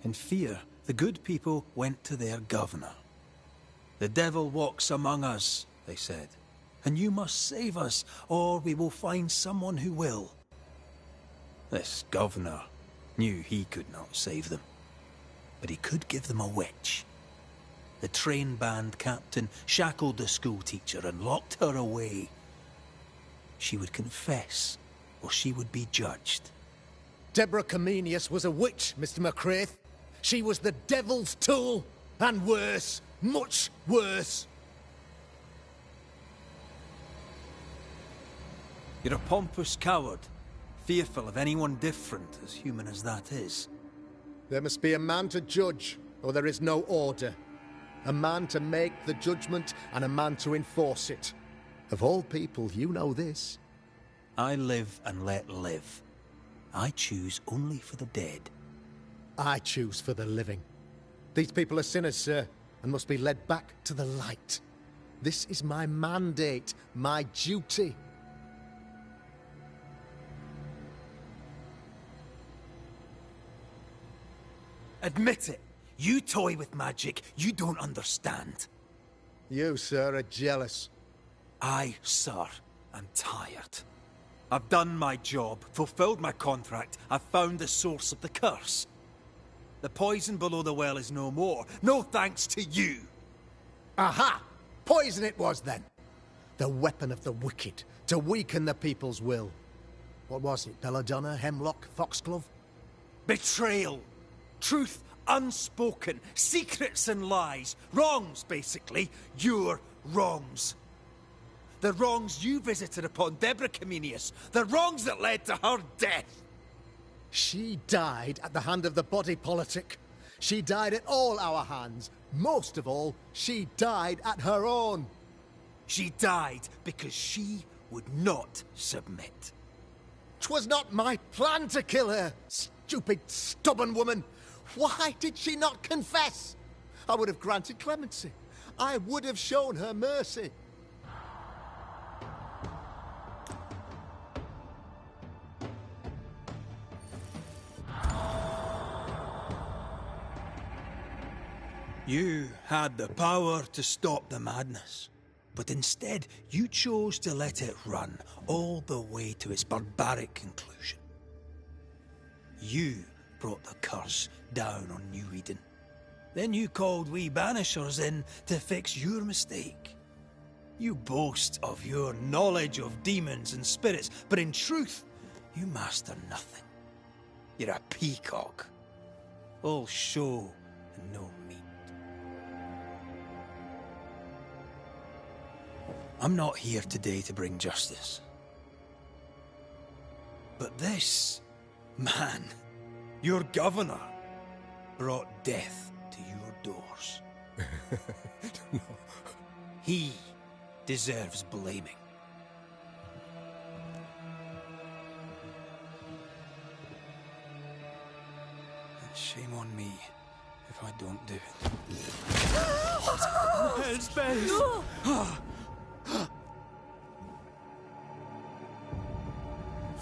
In fear, the good people went to their governor. "The devil walks among us," they said, "and you must save us, or we will find someone who will." This governor knew he could not save them, but he could give them a witch. The train band captain shackled the schoolteacher and locked her away. She would confess, or she would be judged. Deborah Comenius was a witch, Mr. McCraith. She was the devil's tool, and worse, much worse. You're a pompous coward, fearful of anyone different, as human as that is. There must be a man to judge, or there is no order. A man to make the judgment, and a man to enforce it. Of all people, you know this. I live and let live. I choose only for the dead. I choose for the living. These people are sinners, sir, and must be led back to the light. This is my mandate, my duty. Admit it. You toy with magic you don't understand. You, sir, are jealous. I, sir, am tired. I've done my job, fulfilled my contract, I've found the source of the curse. The poison below the well is no more, no thanks to you. Aha! Poison it was, then. The weapon of the wicked, to weaken the people's will. What was it, belladonna, hemlock, foxglove? Betrayal. Truth unspoken. Secrets and lies. Wrongs, basically. Your wrongs. The wrongs you visited upon Deborah Comenius. The wrongs that led to her death. She died at the hand of the body politic. She died at all our hands. Most of all, she died at her own. She died because she would not submit. 'Twas not my plan to kill her, stupid, stubborn woman. Why did she not confess? I would have granted clemency. I would have shown her mercy. You had the power to stop the madness, but instead you chose to let it run all the way to its barbaric conclusion. You brought the curse down on New Eden. Then you called we Banishers in to fix your mistake. You boast of your knowledge of demons and spirits, but in truth, you master nothing. You're a peacock. All show and no meat. I'm not here today to bring justice. But this man, your governor, brought death to your doors. No. He deserves blaming. And shame on me if I don't do it. Headspace!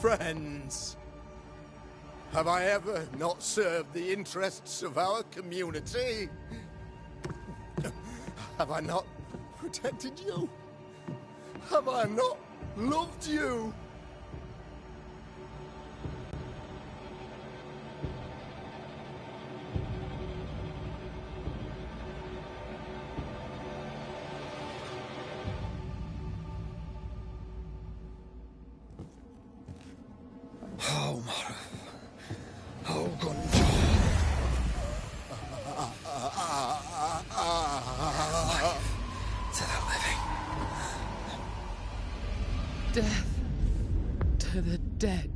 Friends, have I ever not served the interests of our community? Have I not protected you? Have I not loved you? Oh, Mara. Oh, to the living. Death to the dead.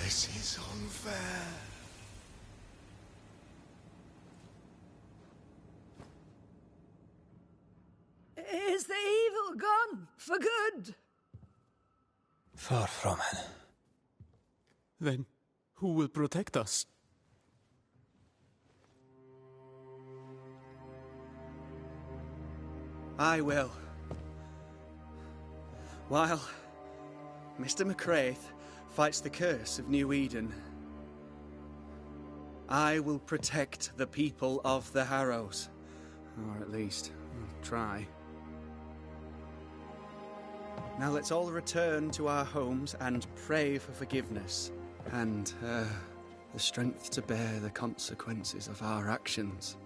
This is unfair. Is the evil gone for good? Far from it. Then who will protect us? I will. While Mr. McCraith fights the curse of New Eden, I will protect the people of the Harrows. Or at least, I'll try. Now let's all return to our homes and pray for forgiveness. And, the strength to bear the consequences of our actions.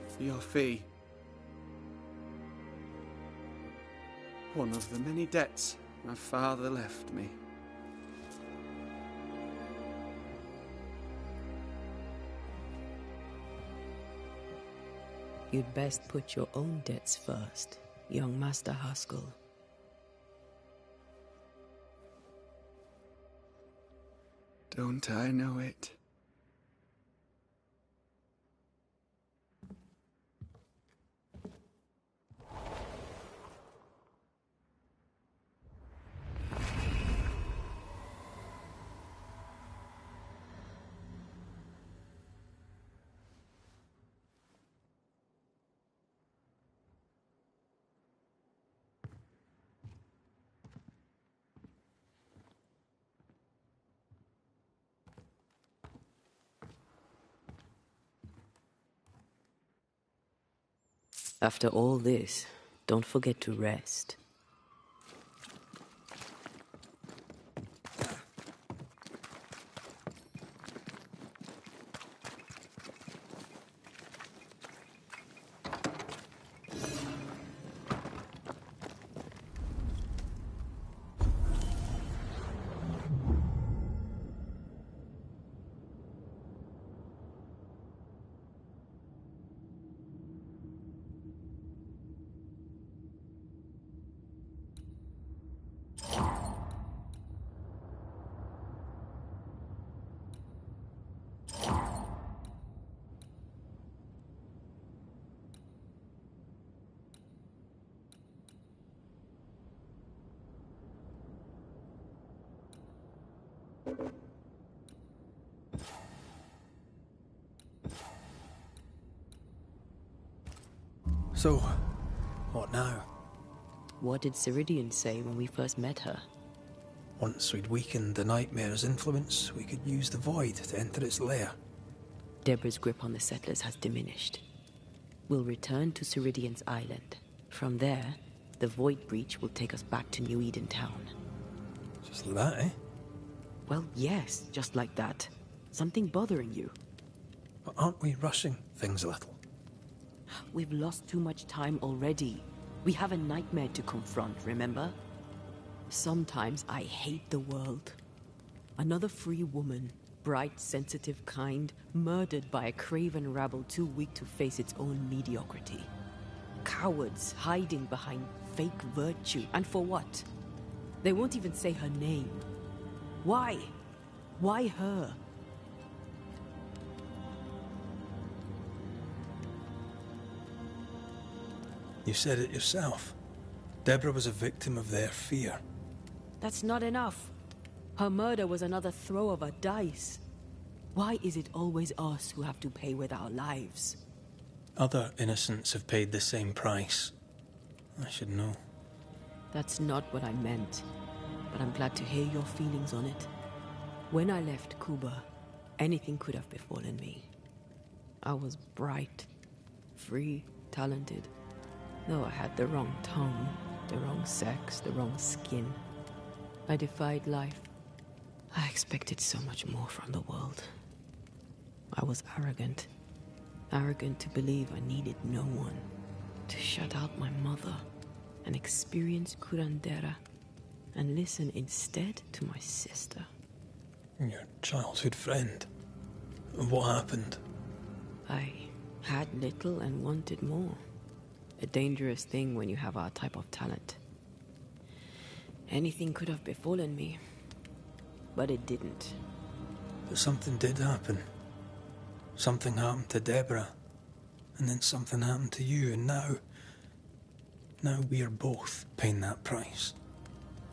For your fee. One of the many debts my father left me. You'd best put your own debts first, young Master Haskell. Don't I know it? After all this, don't forget to rest. So, what now? What did Ceridian say when we first met her? Once we'd weakened the Nightmare's influence, we could use the Void to enter its lair. Deborah's grip on the settlers has diminished. We'll return to Ceridian's island. From there, the Void Breach will take us back to New Eden Town. Just like that, eh? Well, yes, just like that. Something bothering you. But aren't we rushing things a little? We've lost too much time already. We have a nightmare to confront, remember? Sometimes I hate the world. Another free woman, bright, sensitive, kind, murdered by a craven rabble too weak to face its own mediocrity. Cowards hiding behind fake virtue. And for what? They won't even say her name. Why? Why her? You said it yourself. Deborah was a victim of their fear. That's not enough. Her murder was another throw of a dice. Why is it always us who have to pay with our lives? Other innocents have paid the same price. I should know. That's not what I meant, but I'm glad to hear your feelings on it. When I left Cuba, anything could have befallen me. I was bright, free, talented. Though I had the wrong tongue, the wrong sex, the wrong skin. I defied life. I expected so much more from the world. I was arrogant. Arrogant to believe I needed no one. To shut out my mother and experience curandera and listen instead to my sister. Your childhood friend. What happened? I had little and wanted more. A dangerous thing when you have our type of talent. Anything could have befallen me, but it didn't. But something did happen. Something happened to Deborah. And then something happened to you, and now we're both paying that price.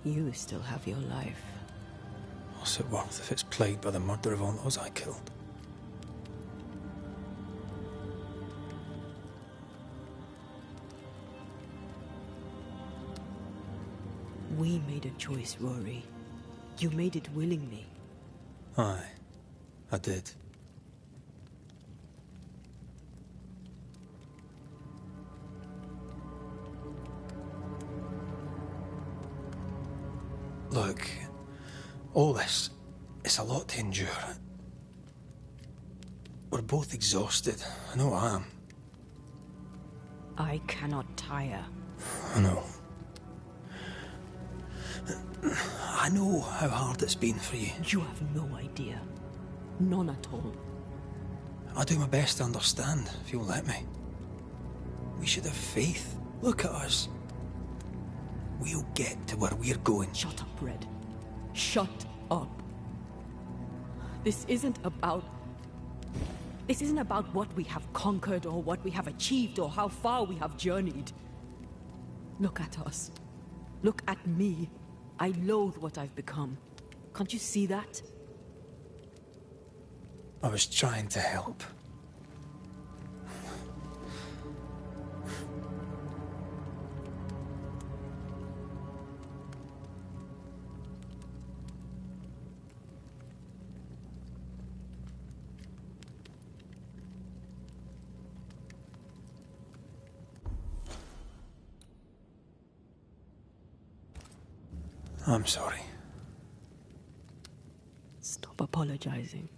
You still have your life. What's it worth if it's plagued by the murder of all those I killed? We made a choice, Rory. You made it willingly. Aye, I did. Look, all this, it's a lot to endure. We're both exhausted. I know I am. I cannot tire. I know. I know how hard it's been for you. You have no idea. None at all. I'll do my best to understand, if you'll let me. We should have faith. Look at us. We'll get to where we're going. Shut up, Red. Shut up. This isn't about what we have conquered or what we have achieved or how far we have journeyed. Look at us. Look at me. I loathe what I've become. Can't you see that? I was trying to help. I'm sorry. Stop apologizing.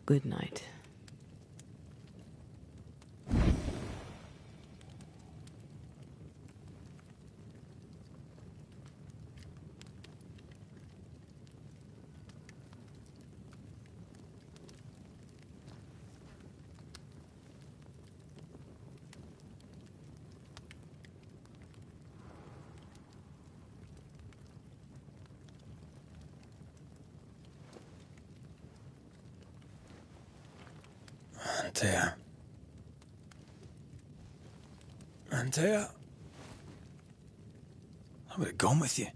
Good night. Antea, I would have gone with you.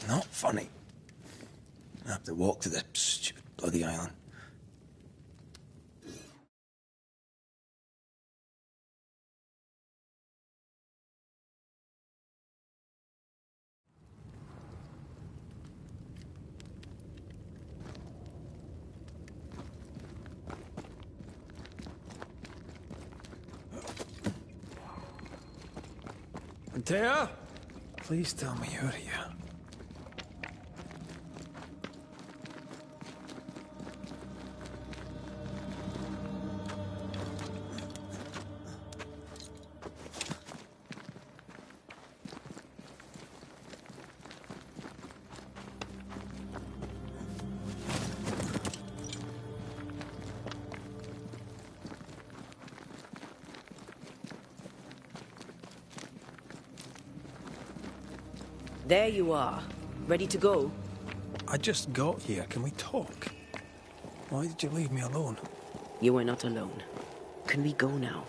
Not funny. I have to walk to the stupid bloody island. Antea, please tell me you're here. There you are. Ready to go? I just got here. Can we talk? Why did you leave me alone? You were not alone. Can we go now?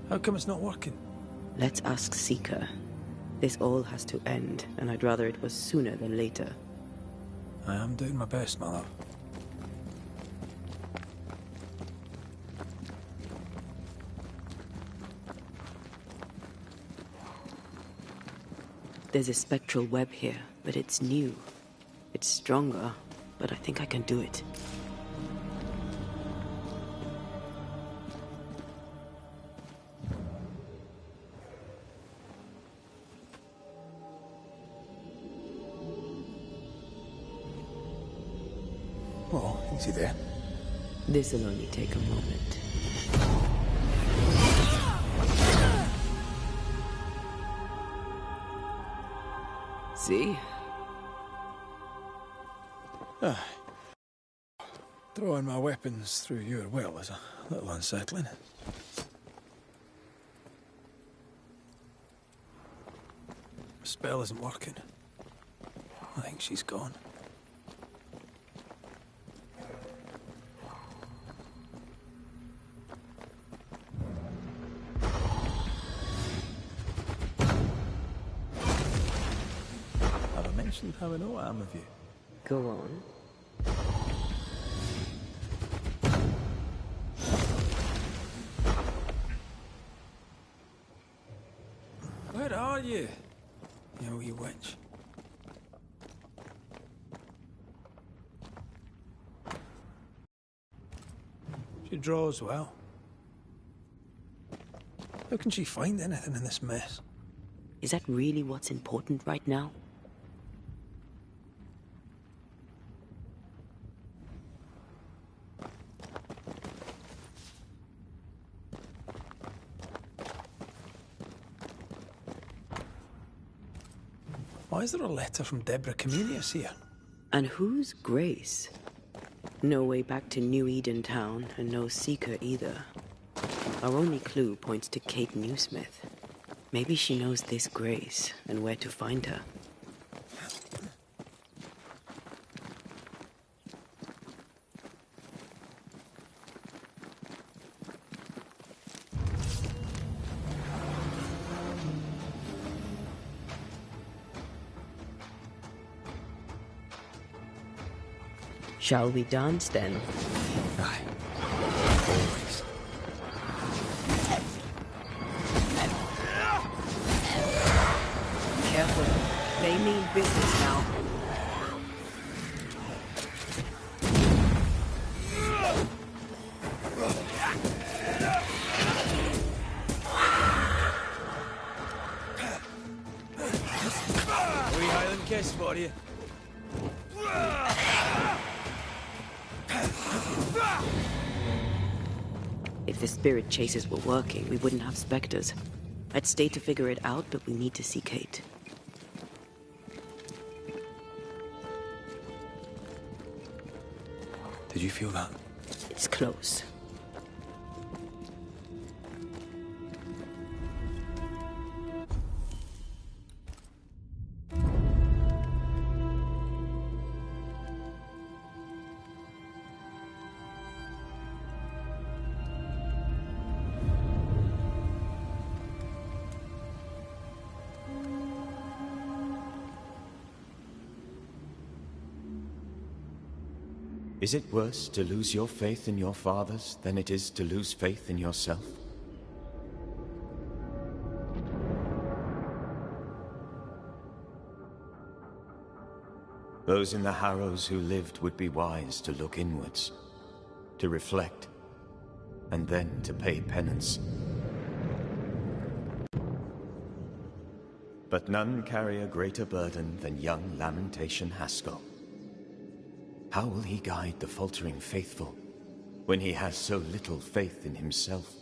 How come it's not working? Let's ask Seeker. This all has to end, and I'd rather it was sooner than later. I am doing my best, my love. There's a spectral web here, but it's new. It's stronger, but I think I can do it. Oh, easy there. This'll only take a moment. See? Ah. Throwing my weapons through your will is a little unsettling. The spell isn't working. I think she's gone. Have I mentioned how I know I am of you? Go on. Where are you? You wee witch. She draws well. How can she find anything in this mess? Is that really what's important right now? Why is there a letter from Deborah Comenius here? And who's Grace? No way back to New Eden Town, and no Seeker either. Our only clue points to Kate Newsmith. Maybe she knows this Grace, and where to find her. Shall we dance then? Aye. Always. Careful. They mean business now. Wee Highland kiss for you. If the spirit chases were working, we wouldn't have specters. I'd stay to figure it out, but we need to see Kate. Did you feel that? It's close. Is it worse to lose your faith in your fathers than it is to lose faith in yourself? Those in the Harrows who lived would be wise to look inwards, to reflect, and then to pay penance. But none carry a greater burden than young Lamentation Haskell. How will he guide the faltering faithful when he has so little faith in himself?